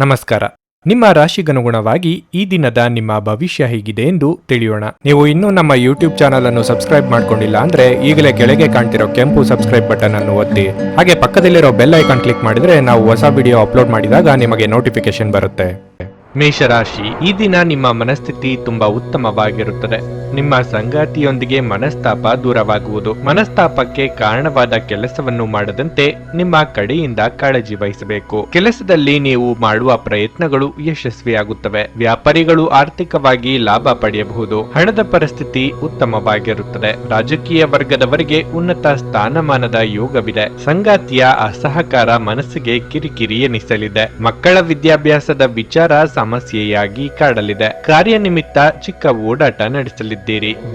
ನಮಸ್ಕಾರ. ನಿಮ್ಮ ರಾಶಿಗನುಗುಣವಾಗಿ ಈ ದಿನದ ನಿಮ್ಮ ಭವಿಷ್ಯ ಹೇಗಿದೆ ಎಂದು ತಿಳಿಯೋಣ. ನೀವು ಇನ್ನೂ ನಮ್ಮ ಯೂಟ್ಯೂಬ್ ಚಾನಲ್ ಅನ್ನು ಸಬ್ಸ್ಕ್ರೈಬ್ ಮಾಡ್ಕೊಂಡಿಲ್ಲ ಅಂದ್ರೆ ಈಗಲೇ ಕೆಳಗೆ ಕಾಣ್ತಿರೋ ಕೆಂಪು ಸಬ್ಸ್ಕ್ರೈಬ್ ಬಟನ್ ಅನ್ನು ಒತ್ತಿ. ಹಾಗೆ ಪಕ್ಕದಲ್ಲಿರೋ ಬೆಲ್ ಐಕಾನ್ ಕ್ಲಿಕ್ ಮಾಡಿದ್ರೆ ನಾವು ಹೊಸ ವಿಡಿಯೋ ಅಪ್ಲೋಡ್ ಮಾಡಿದಾಗ ನಿಮಗೆ ನೋಟಿಫಿಕೇಶನ್ ಬರುತ್ತೆ. ಮೇಷರಾಶಿ, ಈ ದಿನ ನಿಮ್ಮ ಮನಸ್ಥಿತಿ ತುಂಬಾ ಉತ್ತಮವಾಗಿರುತ್ತದೆ. ನಿಮ್ಮ ಸಂಗಾತಿಯೊಂದಿಗೆ ಮನಸ್ತಾಪ ದೂರವಾಗುವುದು. ಮನಸ್ತಾಪಕ್ಕೆ ಕಾರಣವಾದ ಕೆಲಸವನ್ನು ಮಾಡದಂತೆ ನಿಮ್ಮ ಕಡೆಯಿಂದ ಕಾಳಜಿ ವಹಿಸಬೇಕು. ಕೆಲಸದಲ್ಲಿ ನೀವು ಮಾಡುವ ಪ್ರಯತ್ನಗಳು ಯಶಸ್ವಿಯಾಗುತ್ತವೆ. ವ್ಯಾಪಾರಿಗಳು ಆರ್ಥಿಕವಾಗಿ ಲಾಭ ಪಡೆಯಬಹುದು. ಹಣದ ಪರಿಸ್ಥಿತಿ ಉತ್ತಮವಾಗಿರುತ್ತದೆ. ರಾಜಕೀಯ ವರ್ಗದವರಿಗೆ ಉನ್ನತ ಸ್ಥಾನಮಾನದ ಯೋಗವಿದೆ. ಸಂಗಾತಿಯ ಅಸಹಕಾರ ಮನಸ್ಸಿಗೆ ಕಿರಿಕಿರಿ ಎನಿಸಲಿದೆ. ಮಕ್ಕಳ ವಿದ್ಯಾಭ್ಯಾಸದ ವಿಚಾರ ಸಮಸ್ಯೆಯಾಗಿ ಕಾಡಲಿದೆ. ಕಾರ್ಯನಿಮಿತ್ತ ಚಿಕ್ಕ ಓಡಾಟ ನಡೆಸಲಿದ್ದೀರಿ.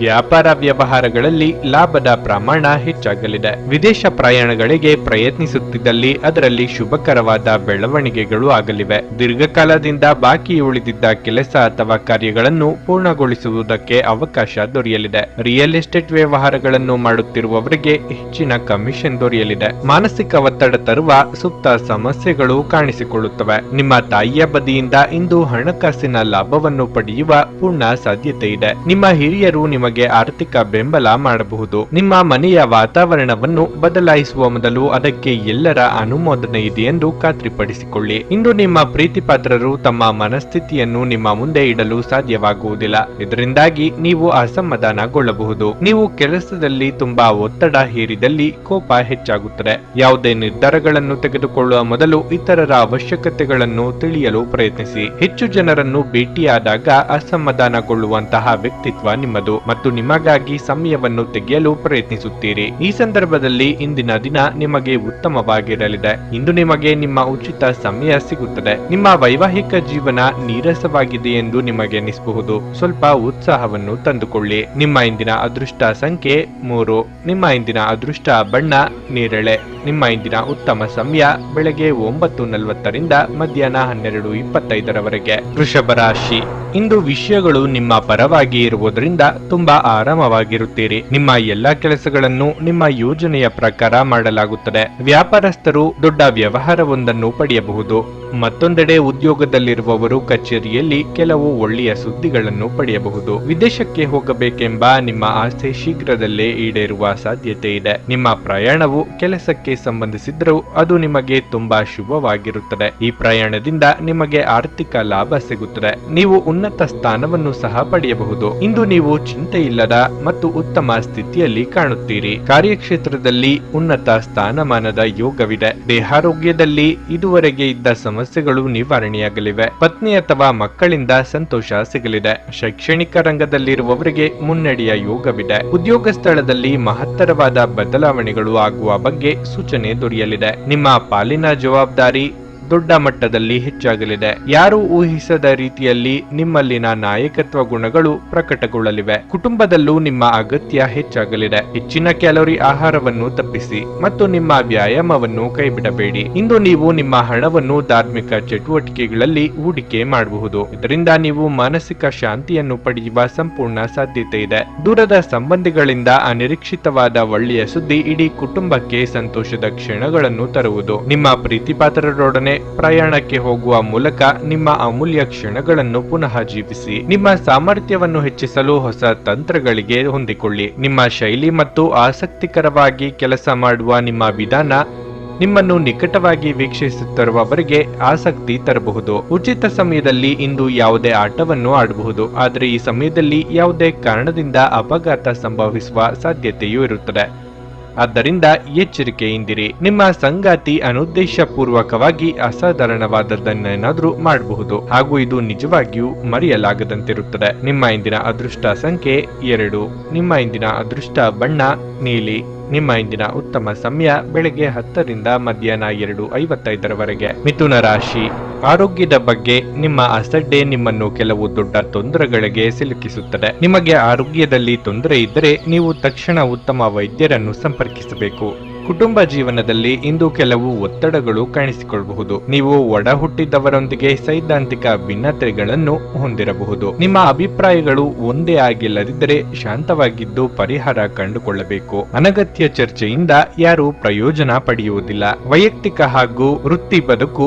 ವ್ಯಾಪಾರ ವ್ಯವಹಾರಗಳಲ್ಲಿ ಲಾಭದ ಪ್ರಮಾಣ ಹೆಚ್ಚಾಗಲಿದೆ. ವಿದೇಶ ಪ್ರಯಾಣಗಳಿಗೆ ಪ್ರಯತ್ನಿಸುತ್ತಿದ್ದಲ್ಲಿ ಅದರಲ್ಲಿ ಶುಭಕರವಾದ ಬೆಳವಣಿಗೆಗಳು ಆಗಲಿವೆ. ದೀರ್ಘಕಾಲದಿಂದ ಬಾಕಿ ಉಳಿದಿದ್ದ ಕೆಲಸ ಅಥವಾ ಕಾರ್ಯಗಳನ್ನು ಪೂರ್ಣಗೊಳಿಸುವುದಕ್ಕೆ ಅವಕಾಶ ದೊರೆಯಲಿದೆ. ರಿಯಲ್ ಎಸ್ಟೇಟ್ ವ್ಯವಹಾರಗಳನ್ನು ಮಾಡುತ್ತಿರುವವರಿಗೆ ಹೆಚ್ಚಿನ ಕಮಿಷನ್ ದೊರೆಯಲಿದೆ. ಮಾನಸಿಕ ಒತ್ತಡ ತರುವ ಸುಪ್ತ ಸಮಸ್ಯೆಗಳು ಕಾಣಿಸಿಕೊಳ್ಳುತ್ತವೆ. ನಿಮ್ಮ ತಾಯಿಯ ಬದಿಯಿಂದ ಇಂದು ಹಣಕಾಸಿನ ಲಾಭವನ್ನು ಪಡೆಯುವ ಪೂರ್ಣ ಸಾಧ್ಯತೆ ಇದೆ. ನಿಮ್ಮ ಹಿರಿಯರು ನಿಮಗೆ ಆರ್ಥಿಕ ಬೆಂಬಲ ಮಾಡಬಹುದು. ನಿಮ್ಮ ಮನೆಯ ವಾತಾವರಣವನ್ನು ಬದಲಾಯಿಸುವ ಮೊದಲು ಅದಕ್ಕೆ ಎಲ್ಲರ ಅನುಮೋದನೆ ಇದೆ ಎಂದು ಖಾತ್ರಿಪಡಿಸಿಕೊಳ್ಳಿ. ಇಂದು ನಿಮ್ಮ ಪ್ರೀತಿಪಾತ್ರರು ತಮ್ಮ ಮನಸ್ಥಿತಿಯನ್ನು ನಿಮ್ಮ ಮುಂದೆ ಇಡಲು ಸಾಧ್ಯವಾಗುವುದಿಲ್ಲ. ಇದರಿಂದಾಗಿ ನೀವು ಅಸಮಾಧಾನಗೊಳ್ಳಬಹುದು. ನೀವು ಕೆಲಸದಲ್ಲಿ ತುಂಬಾ ಒತ್ತಡ ಹೇರಿದಲ್ಲಿ ಕೋಪ ಹೆಚ್ಚಾಗುತ್ತದೆ. ಯಾವುದೇ ನಿರ್ಧಾರಗಳನ್ನು ತೆಗೆದುಕೊಳ್ಳುವ ಮೊದಲು ಇತರರ ಅವಶ್ಯಕತೆಗಳನ್ನು ತಿಳಿಯಲು ಪ್ರಯತ್ನಿಸಿ. ಹೆಚ್ಚು ಜನರನ್ನು ಭೇಟಿಯಾದಾಗ ಅಸಮಾಧಾನಗೊಳ್ಳುವಂತಹ ವ್ಯಕ್ತಿತ್ವ ನಿಮ್ಮದು ಮತ್ತು ನಿಮಗಾಗಿ ಸಮಯವನ್ನು ತೆಗೆಯಲು ಪ್ರಯತ್ನಿಸುತ್ತೀರಿ. ಈ ಸಂದರ್ಭದಲ್ಲಿ ಇಂದಿನ ದಿನ ನಿಮಗೆ ಉತ್ತಮವಾಗಿರಲಿದೆ. ಇಂದು ನಿಮಗೆ ನಿಮ್ಮ ಉಚಿತ ಸಮಯ ಸಿಗುತ್ತದೆ. ನಿಮ್ಮ ವೈವಾಹಿಕ ಜೀವನ ನೀರಸವಾಗಿದೆ ಎಂದು ನಿಮಗೆ ಅನಿಸಬಹುದು. ಸ್ವಲ್ಪ ಉತ್ಸಾಹವನ್ನು ತಂದುಕೊಳ್ಳಿ. ನಿಮ್ಮ ಇಂದಿನ ಅದೃಷ್ಟ ಸಂಖ್ಯೆ 3. ನಿಮ್ಮ ಇಂದಿನ ಅದೃಷ್ಟ ಬಣ್ಣ ನೇರಳೆ. ನಿಮ್ಮ ಇಂದಿನ ಉತ್ತಮ ಸಮಯ ಬೆಳಗ್ಗೆ 9:40ರಿಂದ ಮಧ್ಯಾಹ್ನ 12:25ರವರೆಗೆ. ವೃಷಭ ರಾಶಿ, ಇಂದು ವಿಷಯಗಳು ನಿಮ್ಮ ಪರವಾಗಿ ಇರುವುದರಿಂದ ತುಂಬಾ ಆರಾಮವಾಗಿರುತ್ತೀರಿ. ನಿಮ್ಮ ಎಲ್ಲಾ ಕೆಲಸಗಳನ್ನು ನಿಮ್ಮ ಯೋಜನೆಯ ಪ್ರಕಾರ ಮಾಡಲಾಗುತ್ತದೆ. ವ್ಯಾಪಾರಸ್ಥರು ದೊಡ್ಡ ವ್ಯವಹಾರವೊಂದನ್ನು ಪಡೆಯಬಹುದು. ಮತ್ತೊಂದೆಡೆ ಉದ್ಯೋಗದಲ್ಲಿರುವವರು ಕಚೇರಿಯಲ್ಲಿ ಕೆಲವು ಒಳ್ಳೆಯ ಸುದ್ದಿಗಳನ್ನು ಪಡೆಯಬಹುದು. ವಿದೇಶಕ್ಕೆ ಹೋಗಬೇಕೆಂಬ ನಿಮ್ಮ ಆಸೆ ಶೀಘ್ರದಲ್ಲೇ ಈಡೇರುವ ಸಾಧ್ಯತೆ ಇದೆ. ನಿಮ್ಮ ಪ್ರಯಾಣವು ಕೆಲಸಕ್ಕೆ ಸಂಬಂಧಿಸಿದ್ದರೂ ಅದು ನಿಮಗೆ ತುಂಬಾ ಶುಭವಾಗಿರುತ್ತದೆ. ಈ ಪ್ರಯಾಣದಿಂದ ನಿಮಗೆ ಆರ್ಥಿಕ ಲಾಭ ಸಿಗುತ್ತದೆ. ನೀವು ಉನ್ನತ ಸ್ಥಾನವನ್ನು ಸಹ ಪಡೆಯಬಹುದು. ಇಂದು ನೀವು ಚಿಂತೆ ಇಲ್ಲದ ಮತ್ತು ಉತ್ತಮ ಸ್ಥಿತಿಯಲ್ಲಿ ಕಾಣುತ್ತೀರಿ. ಕಾರ್ಯಕ್ಷೇತ್ರದಲ್ಲಿ ಉನ್ನತ ಸ್ಥಾನಮಾನದ ಯೋಗವಿದೆ. ದೇಹಾರೋಗ್ಯದಲ್ಲಿ ಇದುವರೆಗೆ ಇದ್ದ ಸಮಸ್ಯೆಗಳು ನಿವಾರಣೆಯಾಗಲಿವೆ. ಪತ್ನಿ ಅಥವಾ ಮಕ್ಕಳಿಂದ ಸಂತೋಷ ಸಿಗಲಿದೆ. ಶೈಕ್ಷಣಿಕ ರಂಗದಲ್ಲಿರುವವರಿಗೆ ಮುನ್ನಡೆಯ ಯೋಗವಿದೆ. ಉದ್ಯೋಗ ಸ್ಥಳದಲ್ಲಿ ಮಹತ್ತರವಾದ ಬದಲಾವಣೆಗಳು ಆಗುವ ಬಗ್ಗೆ ಸೂಚನೆ ದೊರೆಯಲಿದೆ. ನಿಮ್ಮ ಪಾಲಿನ ಜವಾಬ್ದಾರಿ ದೊಡ್ಡ ಮಟ್ಟದಲ್ಲಿ ಹೆಚ್ಚಾಗಲಿದೆ. ಯಾರು ಊಹಿಸದ ರೀತಿಯಲ್ಲಿ ನಿಮ್ಮಲ್ಲಿನ ನಾಯಕತ್ವ ಗುಣಗಳು ಪ್ರಕಟಗೊಳ್ಳಲಿವೆ. ಕುಟುಂಬದಲ್ಲೂ ನಿಮ್ಮ ಅಗತ್ಯ ಹೆಚ್ಚಾಗಲಿದೆ. ಹೆಚ್ಚಿನ ಕ್ಯಾಲೋರಿ ಆಹಾರವನ್ನು ತಪ್ಪಿಸಿ ಮತ್ತು ನಿಮ್ಮ ವ್ಯಾಯಾಮವನ್ನು ಕೈಬಿಡಬೇಡಿ. ಇಂದು ನೀವು ನಿಮ್ಮ ಹಣವನ್ನು ಧಾರ್ಮಿಕ ಚಟುವಟಿಕೆಗಳಲ್ಲಿ ಹೂಡಿಕೆ ಮಾಡಬಹುದು. ಇದರಿಂದ ನೀವು ಮಾನಸಿಕ ಶಾಂತಿಯನ್ನು ಪಡೆಯುವ ಸಂಪೂರ್ಣ ಸಾಧ್ಯತೆ ಇದೆ. ದೂರದ ಸಂಬಂಧಿಗಳಿಂದ ಅನಿರೀಕ್ಷಿತವಾದ ಒಳ್ಳೆಯ ಸುದ್ದಿ ಇಡೀ ಕುಟುಂಬಕ್ಕೆ ಸಂತೋಷದ ಕ್ಷಣಗಳನ್ನು ತರುವುದು. ನಿಮ್ಮ ಪ್ರೀತಿಪಾತ್ರರೊಡನೆ ಪ್ರಯಾಣಕ್ಕೆ ಹೋಗುವ ಮೂಲಕ ನಿಮ್ಮ ಅಮೂಲ್ಯ ಕ್ಷಣಗಳನ್ನು ಪುನಃ ಜೀವಿಸಿ. ನಿಮ್ಮ ಸಾಮರ್ಥ್ಯವನ್ನು ಹೆಚ್ಚಿಸಲು ಹೊಸ ತಂತ್ರಗಳಿಗೆ ಹೊಂದಿಕೊಳ್ಳಿ. ನಿಮ್ಮ ಶೈಲಿ ಮತ್ತು ಆಸಕ್ತಿಕರವಾಗಿ ಕೆಲಸ ಮಾಡುವ ನಿಮ್ಮ ವಿಧಾನ ನಿಮ್ಮನ್ನು ನಿಕಟವಾಗಿ ವೀಕ್ಷಿಸುತ್ತಿರುವವರಿಗೆ ಆಸಕ್ತಿ ತರಬಹುದು. ಉಚಿತ ಸಮಯದಲ್ಲಿ ಇಂದು ಯಾವುದೇ ಆಟವನ್ನು ಆಡಬಹುದು. ಆದರೆ ಈ ಸಮಯದಲ್ಲಿ ಯಾವುದೇ ಕಾರಣದಿಂದ ಅಪಘಾತ ಸಂಭವಿಸುವ ಸಾಧ್ಯತೆಯೂ ಇರುತ್ತದೆ. ಆದ್ದರಿಂದ ಎಚ್ಚರಿಕೆಯಿಂದಿರಿ. ನಿಮ್ಮ ಸಂಗಾತಿ ಅನುದ್ದೇಶಪೂರ್ವಕವಾಗಿ ಅಸಾಧಾರಣವಾದದ್ದನ್ನೇನಾದ್ರೂ ಮಾಡಬಹುದು ಹಾಗೂ ಇದು ನಿಜವಾಗಿಯೂ ಮರೆಯಲಾಗದಂತಿರುತ್ತದೆ. ನಿಮ್ಮ ಇಂದಿನ ಅದೃಷ್ಟ ಸಂಖ್ಯೆ 2. ನಿಮ್ಮ ಇಂದಿನ ಅದೃಷ್ಟ ಬಣ್ಣ ನೀಲಿ. ನಿಮ್ಮ ಇಂದಿನ ಉತ್ತಮ ಸಮಯ ಬೆಳಗ್ಗೆ 10ರಿಂದ ಮಧ್ಯಾಹ್ನ 2:55ರವರೆಗೆ. ಮಿಥುನ ರಾಶಿ, ಆರೋಗ್ಯದ ಬಗ್ಗೆ ನಿಮ್ಮ ಅಸಡ್ಡೆ ನಿಮ್ಮನ್ನು ಕೆಲವು ದೊಡ್ಡ ತೊಂದರೆಗಳಿಗೆ ಸಿಲುಕಿಸುತ್ತದೆ. ನಿಮಗೆ ಆರೋಗ್ಯದಲ್ಲಿ ತೊಂದರೆ ಇದ್ದರೆ ನೀವು ತಕ್ಷಣ ಉತ್ತಮ ವೈದ್ಯರನ್ನು ಸಂಪರ್ಕಿಸಬೇಕು. ಕುಟುಂಬ ಜೀವನದಲ್ಲಿ ಇಂದು ಕೆಲವು ಒತ್ತಡಗಳು ಕಾಣಿಸಿಕೊಳ್ಳಬಹುದು. ನೀವು ಒಡ ಹುಟ್ಟಿದವರೊಂದಿಗೆ ಸೈದ್ಧಾಂತಿಕ ಭಿನ್ನತೆಗಳನ್ನು ಹೊಂದಿರಬಹುದು. ನಿಮ್ಮ ಅಭಿಪ್ರಾಯಗಳು ಒಂದೇ ಆಗಿಲ್ಲದಿದ್ದರೆ ಶಾಂತವಾಗಿದ್ದು ಪರಿಹಾರ ಕಂಡುಕೊಳ್ಳಬೇಕು. ಅನಗತ್ಯ ಚರ್ಚೆಯಿಂದ ಯಾರೂ ಪ್ರಯೋಜನ ಪಡೆಯುವುದಿಲ್ಲ. ವೈಯಕ್ತಿಕ ಹಾಗೂ ವೃತ್ತಿ ಬದುಕು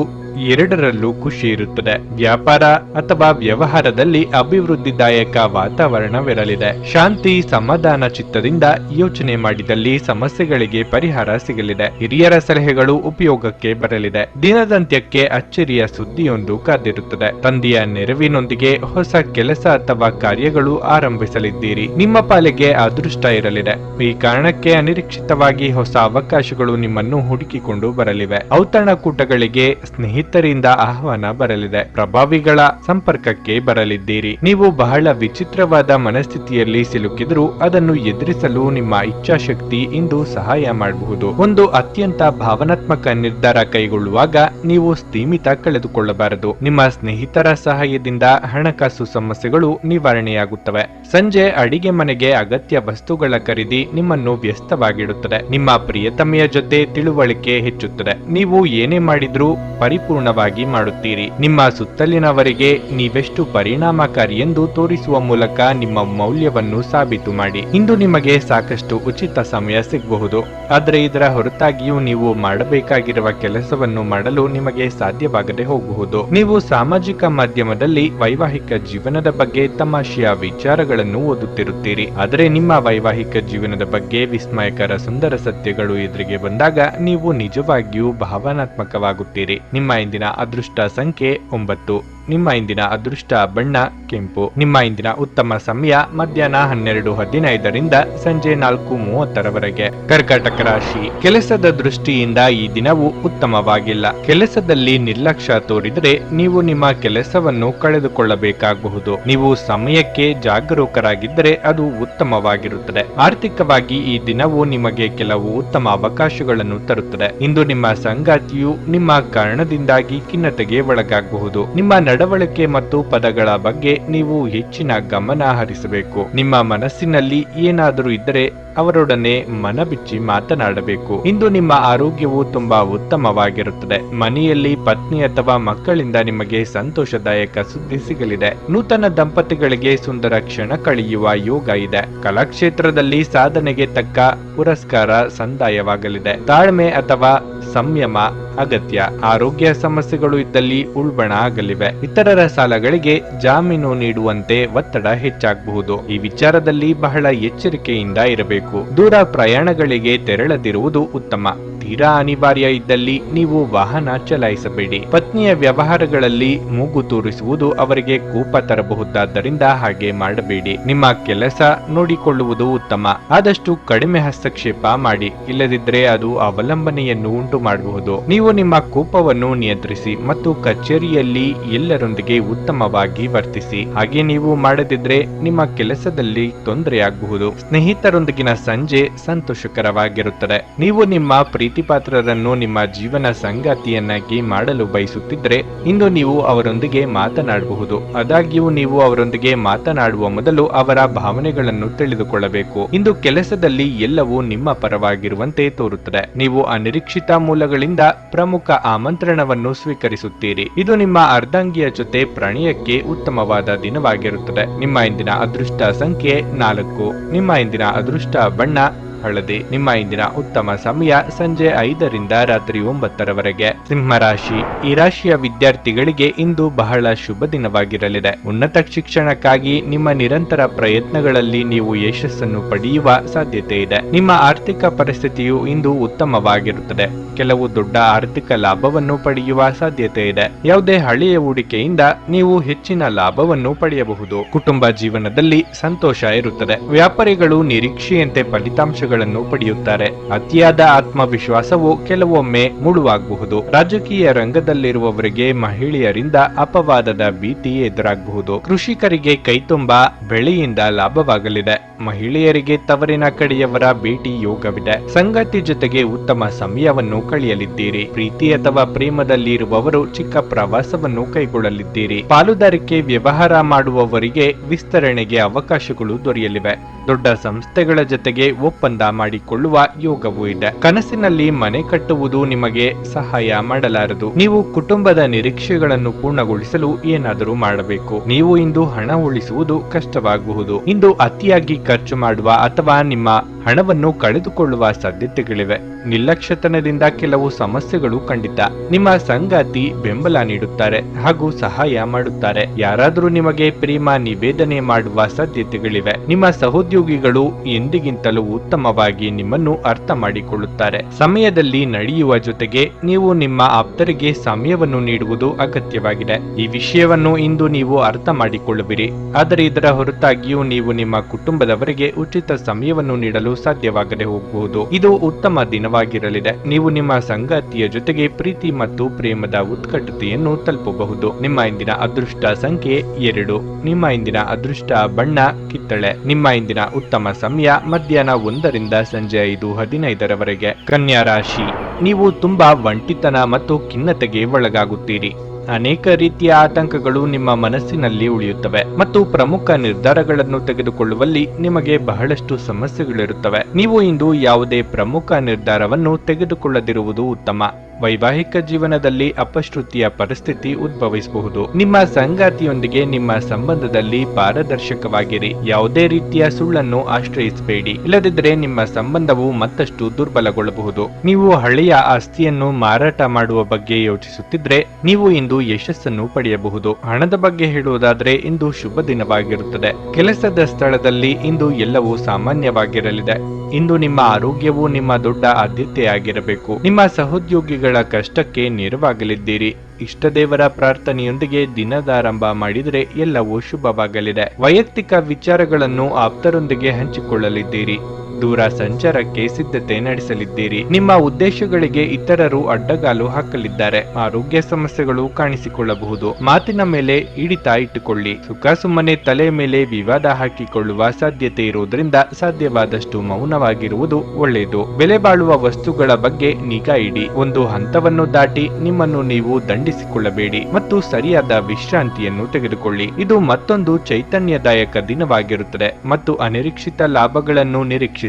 ಎರಡರಲ್ಲೂ ಖುಷಿ ಇರುತ್ತದೆ. ವ್ಯಾಪಾರ ಅಥವಾ ವ್ಯವಹಾರದಲ್ಲಿ ಅಭಿವೃದ್ಧಿದಾಯಕ ವಾತಾವರಣವಿರಲಿದೆ. ಶಾಂತಿ ಸಮಾಧಾನ ಚಿತ್ತದಿಂದ ಯೋಚನೆ ಮಾಡಿದಲ್ಲಿ ಸಮಸ್ಯೆಗಳಿಗೆ ಪರಿಹಾರ ಸಿಗಲಿದೆ. ಹಿರಿಯರ ಸಲಹೆಗಳು ಉಪಯೋಗಕ್ಕೆ ಬರಲಿದೆ. ದಿನದಂತ್ಯಕ್ಕೆ ಅಚ್ಚರಿಯ ಸುದ್ದಿಯೊಂದು ಕಾದಿರುತ್ತದೆ. ತಂದೆಯ ನೆರವಿನೊಂದಿಗೆ ಹೊಸ ಕೆಲಸ ಅಥವಾ ಕಾರ್ಯಗಳು ಆರಂಭಿಸಲಿದ್ದೀರಿ. ನಿಮ್ಮ ಪಾಲಿಗೆ ಅದೃಷ್ಟ ಇರಲಿದೆ. ಈ ಕಾರಣಕ್ಕೆ ಅನಿರೀಕ್ಷಿತವಾಗಿ ಹೊಸ ಅವಕಾಶಗಳು ನಿಮ್ಮನ್ನು ಹುಡುಕಿಕೊಂಡು ಬರಲಿವೆ. ಔತಣಕೂಟಗಳಿಗೆ ಸ್ನೇಹಿತರಿಂದ ಆಹ್ವಾನ ಬರಲಿದೆ. ಪ್ರಭಾವಿಗಳ ಸಂಪರ್ಕಕ್ಕೆ ಬರಲಿದ್ದೀರಿ. ನೀವು ಬಹಳ ವಿಚಿತ್ರವಾದ ಮನಸ್ಥಿತಿಯಲ್ಲಿ ಸಿಲುಕಿದರೂ ಅದನ್ನು ಎದುರಿಸಲು ನಿಮ್ಮ ಇಚ್ಛಾಶಕ್ತಿ ಇಂದು ಸಹಾಯ ಮಾಡಬಹುದು. ಒಂದು ಅತ್ಯಂತ ಭಾವನಾತ್ಮಕ ನಿರ್ಧಾರ ಕೈಗೊಳ್ಳುವಾಗ ನೀವು ಸ್ಥೀಮಿತ ಕಳೆದುಕೊಳ್ಳಬಾರದು. ನಿಮ್ಮ ಸ್ನೇಹಿತರ ಸಹಾಯದಿಂದ ಹಣಕಾಸು ಸಮಸ್ಯೆಗಳು ನಿವಾರಣೆಯಾಗುತ್ತವೆ. ಸಂಜೆ ಅಡಿಗೆ ಮನೆಗೆ ಅಗತ್ಯ ವಸ್ತುಗಳ ಖರೀದಿ ನಿಮ್ಮನ್ನು ವ್ಯಸ್ತವಾಗಿಡುತ್ತದೆ. ನಿಮ್ಮ ಪ್ರಿಯತಮೆಯ ಜೊತೆ ತಿಳುವಳಿಕೆ ಹೆಚ್ಚುತ್ತದೆ. ನೀವು ಏನೇ ಮಾಡಿದ್ರೂ ಪರಿಪೂರ್ಣವಾಗಿ ಮಾಡುತ್ತೀರಿ. ನಿಮ್ಮ ಸುತ್ತಲಿನವರಿಗೆ ನೀವೆಷ್ಟು ಪರಿಣಾಮಕಾರಿ ಎಂದು ತೋರಿಸುವ ಮೂಲಕ ನಿಮ್ಮ ಮೌಲ್ಯವನ್ನು ಸಾಬೀತು ಮಾಡಿ. ಇಂದು ನಿಮಗೆ ಸಾಕಷ್ಟು ಉಚಿತ ಸಮಯ ಸಿಗಬಹುದು, ಆದರೆ ಇದರ ಹೊರತಾಗಿಯೂ ನೀವು ಮಾಡಬೇಕಾಗಿರುವ ಕೆಲಸವನ್ನು ಮಾಡಲು ನಿಮಗೆ ಸಾಧ್ಯವಾಗದೆ ಹೋಗಬಹುದು. ನೀವು ಸಾಮಾಜಿಕ ಮಾಧ್ಯಮದಲ್ಲಿ ವೈವಾಹಿಕ ಜೀವನದ ಬಗ್ಗೆ ತಮಾಷೆಯ ವಿಚಾರಗಳನ್ನು ಓದುತ್ತಿರುತ್ತೀರಿ, ಆದರೆ ನಿಮ್ಮ ವೈವಾಹಿಕ ಜೀವನದ ಬಗ್ಗೆ ವಿಸ್ಮಯಕರ ಸುಂದರ ಸತ್ಯಗಳು ಎದುರಿಗೆ ಬಂದಾಗ ನೀವು ನಿಜವಾಗಿಯೂ ಭಾವನಾತ್ಮಕವಾಗುತ್ತೀರಿ. ನಿಮ್ಮ ಇಂದಿನ ಅದೃಷ್ಟ ಸಂಖ್ಯೆ 9. ನಿಮ್ಮ ಇಂದಿನ ಅದೃಷ್ಟ ಬಣ್ಣ ಕೆಂಪು. ನಿಮ್ಮ ಇಂದಿನ ಉತ್ತಮ ಸಮಯ ಮಧ್ಯಾಹ್ನ 12:15ರಿಂದ ಸಂಜೆ 4:30ರವರೆಗೆ. ಕರ್ಕಾಟಕ ರಾಶಿ. ಕೆಲಸದ ದೃಷ್ಟಿಯಿಂದ ಈ ದಿನವು ಉತ್ತಮವಾಗಿಲ್ಲ. ಕೆಲಸದಲ್ಲಿ ನಿರ್ಲಕ್ಷ್ಯ ತೋರಿದರೆ ನೀವು ನಿಮ್ಮ ಕೆಲಸವನ್ನು ಕಳೆದುಕೊಳ್ಳಬೇಕಾಗಬಹುದು. ನೀವು ಸಮಯಕ್ಕೆ ಜಾಗರೂಕರಾಗಿದ್ದರೆ ಅದು ಉತ್ತಮವಾಗಿರುತ್ತದೆ. ಆರ್ಥಿಕವಾಗಿ ಈ ದಿನವು ನಿಮಗೆ ಕೆಲವು ಉತ್ತಮ ಅವಕಾಶಗಳನ್ನು ತರುತ್ತದೆ. ಇಂದು ನಿಮ್ಮ ಸಂಗಾತಿಯು ನಿಮ್ಮ ಕಾರಣದಿಂದಾಗಿ ಖಿನ್ನತೆಗೆ ಒಳಗಾಗಬಹುದು. ನಿಮ್ಮ ನಡವಳಿಕೆ ಮತ್ತು ಪದಗಳ ಬಗ್ಗೆ ನೀವು ಹೆಚ್ಚಿನ ಗಮನ ಹರಿಸಬೇಕು. ನಿಮ್ಮ ಮನಸ್ಸಿನಲ್ಲಿ ಏನಾದರೂ ಇದ್ದರೆ ಅವರೊಡನೆ ಮನಬಿಚ್ಚಿ ಮಾತನಾಡಬೇಕು. ಇಂದು ನಿಮ್ಮ ಆರೋಗ್ಯವು ತುಂಬಾ ಉತ್ತಮವಾಗಿರುತ್ತದೆ. ಮನೆಯಲ್ಲಿ ಪತ್ನಿ ಅಥವಾ ಮಕ್ಕಳಿಂದ ನಿಮಗೆ ಸಂತೋಷದಾಯಕ ಸುದ್ದಿ ಸಿಗಲಿದೆ. ನೂತನ ದಂಪತಿಗಳಿಗೆ ಸುಂದರ ಕ್ಷಣ ಕಳೆಯುವ ಯೋಗ ಇದೆ. ಕಲಾಕ್ಷೇತ್ರದಲ್ಲಿ ಸಾಧನೆಗೆ ತಕ್ಕ ಪುರಸ್ಕಾರ ಸಂದಾಯವಾಗಲಿದೆ. ತಾಳ್ಮೆ ಅಥವಾ ಸಂಯಮ ಅಗತ್ಯ. ಆರೋಗ್ಯ ಸಮಸ್ಯೆಗಳು ಇದ್ದಲ್ಲಿ ಉಲ್ಬಣ ಆಗಲಿವೆ. ಇತರರ ಸಾಲಗಳಿಗೆ ಜಾಮೀನು ನೀಡುವಂತೆ ಒತ್ತಡ ಹೆಚ್ಚಾಗಬಹುದು. ಈ ವಿಚಾರದಲ್ಲಿ ಬಹಳ ಎಚ್ಚರಿಕೆಯಿಂದ ಇರಬೇಕು. ದೂರ ಪ್ರಯಾಣಗಳಿಗೆ ತೆರಳದಿರುವುದು ಉತ್ತಮ. ತೀರಾ ಅನಿವಾರ್ಯ ಇದ್ದಲ್ಲಿ ನೀವು ವಾಹನ ಚಲಾಯಿಸಬೇಡಿ. ಪತ್ನಿಯ ವ್ಯವಹಾರಗಳಲ್ಲಿ ಮೂಗು ತೂರಿಸುವುದು ಅವರಿಗೆ ಕೋಪ ತರಬಹುದಾದ್ದರಿಂದ ಹಾಗೆ ಮಾಡಬೇಡಿ. ನಿಮ್ಮ ಕೆಲಸ ನೋಡಿಕೊಳ್ಳುವುದು ಉತ್ತಮ. ಆದಷ್ಟು ಕಡಿಮೆ ಹಸ್ತಕ್ಷೇಪ ಮಾಡಿ, ಇಲ್ಲದಿದ್ದರೆ ಅದು ಅವಲಂಬನೆಯನ್ನು ಉಂಟು ಮಾಡಬಹುದು. ನೀವು ನಿಮ್ಮ ಕೋಪವನ್ನು ನಿಯಂತ್ರಿಸಿ ಮತ್ತು ಕಚೇರಿಯಲ್ಲಿ ಎಲ್ಲರೊಂದಿಗೆ ಉತ್ತಮವಾಗಿ ವರ್ತಿಸಿ. ಹಾಗೆ ನೀವು ಮಾಡದಿದ್ರೆ ನಿಮ್ಮ ಕೆಲಸದಲ್ಲಿ ತೊಂದರೆಯಾಗಬಹುದು. ಸ್ನೇಹಿತರೊಂದಿಗಿನ ಸಂಜೆ ಸಂತೋಷಕರವಾಗಿರುತ್ತದೆ. ನೀವು ನಿಮ್ಮ ಪ್ರೀತಿಪಾತ್ರರನ್ನು ನಿಮ್ಮ ಜೀವನ ಸಂಗಾತಿಯನ್ನಾಗಿ ಮಾಡಲು ಬಯಸುತ್ತಿದ್ದರೆ ಇಂದು ನೀವು ಅವರೊಂದಿಗೆ ಮಾತನಾಡಬಹುದು. ಆದಾಗ್ಯೂ ನೀವು ಅವರೊಂದಿಗೆ ಮಾತನಾಡುವ ಮೊದಲು ಅವರ ಭಾವನೆಗಳನ್ನು ತಿಳಿದುಕೊಳ್ಳಬೇಕು. ಇಂದು ಕೆಲಸದಲ್ಲಿ ಎಲ್ಲವೂ ನಿಮ್ಮ ಪರವಾಗಿರುವಂತೆ ತೋರುತ್ತದೆ. ನೀವು ಅನಿರೀಕ್ಷಿತ ಮೂಲಗಳಿಂದ ಪ್ರಮುಖ ಆಮಂತ್ರಣವನ್ನು ಸ್ವೀಕರಿಸುತ್ತೀರಿ. ಇದು ನಿಮ್ಮ ಅರ್ಧಾಂಗಿಯ ಜೊತೆ ಪ್ರಣಯಕ್ಕೆ ಉತ್ತಮವಾದ ದಿನವಾಗಿರುತ್ತದೆ. ನಿಮ್ಮ ಇಂದಿನ ಅದೃಷ್ಟ ಸಂಖ್ಯೆ 4. ನಿಮ್ಮ ಇಂದಿನ ಅದೃಷ್ಟ ಬಣ್ಣ ಹಳದಿ. ನಿಮ್ಮ ಇಂದಿನ ಉತ್ತಮ ಸಮಯ ಸಂಜೆ 5ರಿಂದ ರಾತ್ರಿ 9ರವರೆಗೆ. ಸಿಂಹರಾಶಿ. ಈ ರಾಶಿಯ ವಿದ್ಯಾರ್ಥಿಗಳಿಗೆ ಇಂದು ಬಹಳ ಶುಭ ದಿನವಾಗಿರಲಿದೆ. ಉನ್ನತ ಶಿಕ್ಷಣಕ್ಕಾಗಿ ನಿಮ್ಮ ನಿರಂತರ ಪ್ರಯತ್ನಗಳಲ್ಲಿ ನೀವು ಯಶಸ್ಸನ್ನು ಪಡೆಯುವ ಸಾಧ್ಯತೆ ಇದೆ. ನಿಮ್ಮ ಆರ್ಥಿಕ ಪರಿಸ್ಥಿತಿಯು ಇಂದು ಉತ್ತಮವಾಗಿರುತ್ತದೆ. ಕೆಲವು ದೊಡ್ಡ ಆರ್ಥಿಕ ಲಾಭವನ್ನು ಪಡೆಯುವ ಸಾಧ್ಯತೆ ಇದೆ. ಯಾವುದೇ ಹಳೆಯ ಹೂಡಿಕೆಯಿಂದ ನೀವು ಹೆಚ್ಚಿನ ಲಾಭವನ್ನು ಪಡೆಯಬಹುದು. ಕುಟುಂಬ ಜೀವನದಲ್ಲಿ ಸಂತೋಷ ಇರುತ್ತದೆ. ವ್ಯಾಪಾರಿಗಳು ನಿರೀಕ್ಷೆಯಂತೆ ಫಲಿತಾಂಶ ಪಡೆಯುತ್ತಾರೆ. ಅತಿಯಾದ ಆತ್ಮವಿಶ್ವಾಸವು ಕೆಲವೊಮ್ಮೆ ಮುಳುವಾಗಬಹುದು. ರಾಜಕೀಯ ರಂಗದಲ್ಲಿರುವವರಿಗೆ ಮಹಿಳೆಯರಿಂದ ಅಪವಾದದ ಭೀತಿ ಎದುರಾಗಬಹುದು. ಕೃಷಿಕರಿಗೆ ಕೈತುಂಬಾ ಬೆಳೆಯಿಂದ ಲಾಭವಾಗಲಿದೆ. ಮಹಿಳೆಯರಿಗೆ ತವರಿನ ಕಡೆಯವರ ಭೇಟಿ ಯೋಗವಿದೆ. ಸಂಗಾತಿ ಜೊತೆಗೆ ಉತ್ತಮ ಸಮಯವನ್ನು ಕಳೆಯಲಿದ್ದೀರಿ. ಪ್ರೀತಿ ಅಥವಾ ಪ್ರೇಮದಲ್ಲಿ ಇರುವವರು ಚಿಕ್ಕ ಪ್ರವಾಸವನ್ನು ಕೈಗೊಳ್ಳಲಿದ್ದೀರಿ. ಪಾಲುದಾರಿಕೆ ವ್ಯವಹಾರ ಮಾಡುವವರಿಗೆ ವಿಸ್ತರಣೆಗೆ ಅವಕಾಶಗಳು ದೊರೆಯಲಿವೆ. ದೊಡ್ಡ ಸಂಸ್ಥೆಗಳ ಜೊತೆಗೆ ಒಪ್ಪಂದ ಸಂಬಂಧ ಮಾಡಿಕೊಳ್ಳುವ ಯೋಗವೂ ಇದೆ. ಕನಸಿನಲ್ಲಿ ಮನೆ ಕಟ್ಟುವುದು ನಿಮಗೆ ಸಹಾಯ ಮಾಡಲಾರದು. ನೀವು ಕುಟುಂಬದ ನಿರೀಕ್ಷೆಗಳನ್ನು ಪೂರ್ಣಗೊಳಿಸಲು ಏನಾದರೂ ಮಾಡಬೇಕು. ನೀವು ಇಂದು ಹಣ ಉಳಿಸುವುದು ಕಷ್ಟವಾಗಬಹುದು. ಇಂದು ಅತಿಯಾಗಿ ಖರ್ಚು ಮಾಡುವ ಅಥವಾ ನಿಮ್ಮ ಹಣವನ್ನು ಕಳೆದುಕೊಳ್ಳುವ ಸಾಧ್ಯತೆಗಳಿವೆ. ನಿರ್ಲಕ್ಷ್ಯತನದಿಂದ ಕೆಲವು ಸಮಸ್ಯೆಗಳು ಖಂಡಿತ. ನಿಮ್ಮ ಸಂಗಾತಿ ಬೆಂಬಲ ನೀಡುತ್ತಾರೆ ಹಾಗೂ ಸಹಾಯ ಮಾಡುತ್ತಾರೆ. ಯಾರಾದರೂ ನಿಮಗೆ ಪ್ರೇಮ ನಿವೇದನೆ ಮಾಡುವ ಸಾಧ್ಯತೆಗಳಿವೆ. ನಿಮ್ಮ ಸಹೋದ್ಯೋಗಿಗಳು ಎಂದಿಗಿಂತಲೂ ಉತ್ತಮವಾಗಿ ನಿಮ್ಮನ್ನು ಅರ್ಥ ಮಾಡಿಕೊಳ್ಳುತ್ತಾರೆ. ಸಮಯದಲ್ಲಿ ನಡೆಯುವ ಜೊತೆಗೆ ನೀವು ನಿಮ್ಮ ಆಪ್ತರಿಗೆ ಸಮಯವನ್ನು ನೀಡುವುದು ಅಗತ್ಯವಾಗಿದೆ. ಈ ವಿಷಯವನ್ನು ಇಂದು ನೀವು ಅರ್ಥ ಮಾಡಿಕೊಳ್ಳುವಿರಿ. ಆದರೆ ಇದರ ಹೊರತಾಗಿಯೂ ನೀವು ನಿಮ್ಮ ಕುಟುಂಬದವರಿಗೆ ಉಚಿತ ಸಮಯವನ್ನು ನೀಡಲು ಸಾಧ್ಯವಾಗದೆ ಹೋಗಬಹುದು. ಇದು ಉತ್ತಮ ದಿನವಾಗಿರಲಿದೆ. ನೀವು ನಿಮ್ಮ ಸಂಗಾತಿಯ ಜೊತೆಗೆ ಪ್ರೀತಿ ಮತ್ತು ಪ್ರೇಮದ ಉತ್ಕಟತೆಯನ್ನು ತಲುಪಬಹುದು. ನಿಮ್ಮ ಇಂದಿನ ಅದೃಷ್ಟ ಸಂಖ್ಯೆ 2. ನಿಮ್ಮ ಇಂದಿನ ಅದೃಷ್ಟ ಬಣ್ಣ ಕಿತ್ತಳೆ. ನಿಮ್ಮ ಇಂದಿನ ಉತ್ತಮ ಸಮಯ ಮಧ್ಯಾಹ್ನ 1 ರಿಂದ ಸಂಜೆ 5:15 ಕನ್ಯಾ ರಾಶಿ. ನೀವು ತುಂಬಾ ಒಂಟಿತನ ಮತ್ತು ಖಿನ್ನತೆಗೆ ಒಳಗಾಗುತ್ತೀರಿ. ಅನೇಕ ರೀತಿಯ ಆತಂಕಗಳು ನಿಮ್ಮ ಮನಸ್ಸಿನಲ್ಲಿ ಉಳಿಯುತ್ತವೆ ಮತ್ತು ಪ್ರಮುಖ ನಿರ್ಧಾರಗಳನ್ನು ತೆಗೆದುಕೊಳ್ಳುವಲ್ಲಿ ನಿಮಗೆ ಬಹಳಷ್ಟು ಸಮಸ್ಯೆಗಳಿರುತ್ತವೆ. ನೀವು ಇಂದು ಯಾವುದೇ ಪ್ರಮುಖ ನಿರ್ಧಾರವನ್ನು ತೆಗೆದುಕೊಳ್ಳದಿರುವುದು ಉತ್ತಮ. ವೈವಾಹಿಕ ಜೀವನದಲ್ಲಿ ಅಪಶ್ರುತಿಯ ಪರಿಸ್ಥಿತಿ ಉದ್ಭವಿಸಬಹುದು. ನಿಮ್ಮ ಸಂಗಾತಿಯೊಂದಿಗೆ ನಿಮ್ಮ ಸಂಬಂಧದಲ್ಲಿ ಪಾರದರ್ಶಕವಾಗಿರಿ. ಯಾವುದೇ ರೀತಿಯ ಸುಳ್ಳನ್ನು ಆಶ್ರಯಿಸಬೇಡಿ, ಇಲ್ಲದಿದ್ದರೆ ನಿಮ್ಮ ಸಂಬಂಧವು ಮತ್ತಷ್ಟು ದುರ್ಬಲಗೊಳ್ಳಬಹುದು. ನೀವು ಹಳೆಯ ಆಸ್ತಿಯನ್ನು ಮಾರಾಟ ಮಾಡುವ ಬಗ್ಗೆ ಯೋಚಿಸುತ್ತಿದ್ರೆ ನೀವು ಇಂದು ಯಶಸ್ಸನ್ನು ಪಡೆಯಬಹುದು. ಹಣದ ಬಗ್ಗೆ ಹೇಳುವುದಾದ್ರೆ ಇಂದು ಶುಭ ದಿನವಾಗಿರುತ್ತದೆ. ಕೆಲಸದ ಸ್ಥಳದಲ್ಲಿ ಇಂದು ಎಲ್ಲವೂ ಸಾಮಾನ್ಯವಾಗಿರಲಿದೆ. ಇಂದು ನಿಮ್ಮ ಆರೋಗ್ಯವು ನಿಮ್ಮ ದೊಡ್ಡ ಆದ್ಯತೆಯಾಗಿರಬೇಕು. ನಿಮ್ಮ ಸಹೋದ್ಯೋಗಿಗಳ ಕಷ್ಟಕ್ಕೆ ನೆರವಾಗಲಿದ್ದೀರಿ. ಇಷ್ಟದೇವರ ಪ್ರಾರ್ಥನೆಯೊಂದಿಗೆ ದಿನದಾರಂಭ ಮಾಡಿದರೆ ಎಲ್ಲವೂ ಶುಭವಾಗಲಿದೆ. ವೈಯಕ್ತಿಕ ವಿಚಾರಗಳನ್ನು ಆಪ್ತರೊಂದಿಗೆ ಹಂಚಿಕೊಳ್ಳಲಿದ್ದೀರಿ. ದೂರ ಸಂಚಾರಕ್ಕೆ ಸಿದ್ಧತೆ ನಡೆಸಲಿದ್ದೀರಿ. ನಿಮ್ಮ ಉದ್ದೇಶಗಳಿಗೆ ಇತರರು ಅಡ್ಡಗಾಲು ಹಾಕಲಿದ್ದಾರೆ. ಆರೋಗ್ಯ ಸಮಸ್ಯೆಗಳು ಕಾಣಿಸಿಕೊಳ್ಳಬಹುದು. ಮಾತಿನ ಮೇಲೆ ಹಿಡಿತ ಇಟ್ಟುಕೊಳ್ಳಿ. ಸುಖ ಸುಮ್ಮನೆ ತಲೆ ಮೇಲೆ ವಿವಾದ ಹಾಕಿಕೊಳ್ಳುವ ಸಾಧ್ಯತೆ ಇರುವುದರಿಂದ ಸಾಧ್ಯವಾದಷ್ಟು ಮೌನವಾಗಿರುವುದು ಒಳ್ಳೆಯದು. ಬೆಲೆ ಬಾಳುವ ವಸ್ತುಗಳ ಬಗ್ಗೆ ನಿಗಾ ಇಡಿ. ಒಂದು ಹಂತವನ್ನು ದಾಟಿ ನಿಮ್ಮನ್ನು ನೀವು ದಂಡಿಸಿಕೊಳ್ಳಬೇಡಿ ಮತ್ತು ಸರಿಯಾದ ವಿಶ್ರಾಂತಿಯನ್ನು ತೆಗೆದುಕೊಳ್ಳಿ. ಇದು ಮತ್ತೊಂದು ಚೈತನ್ಯದಾಯಕ ದಿನವಾಗಿರುತ್ತದೆ ಮತ್ತು ಅನಿರೀಕ್ಷಿತ ಲಾಭಗಳನ್ನು ನಿರೀಕ್ಷಿಸಬಹುದು.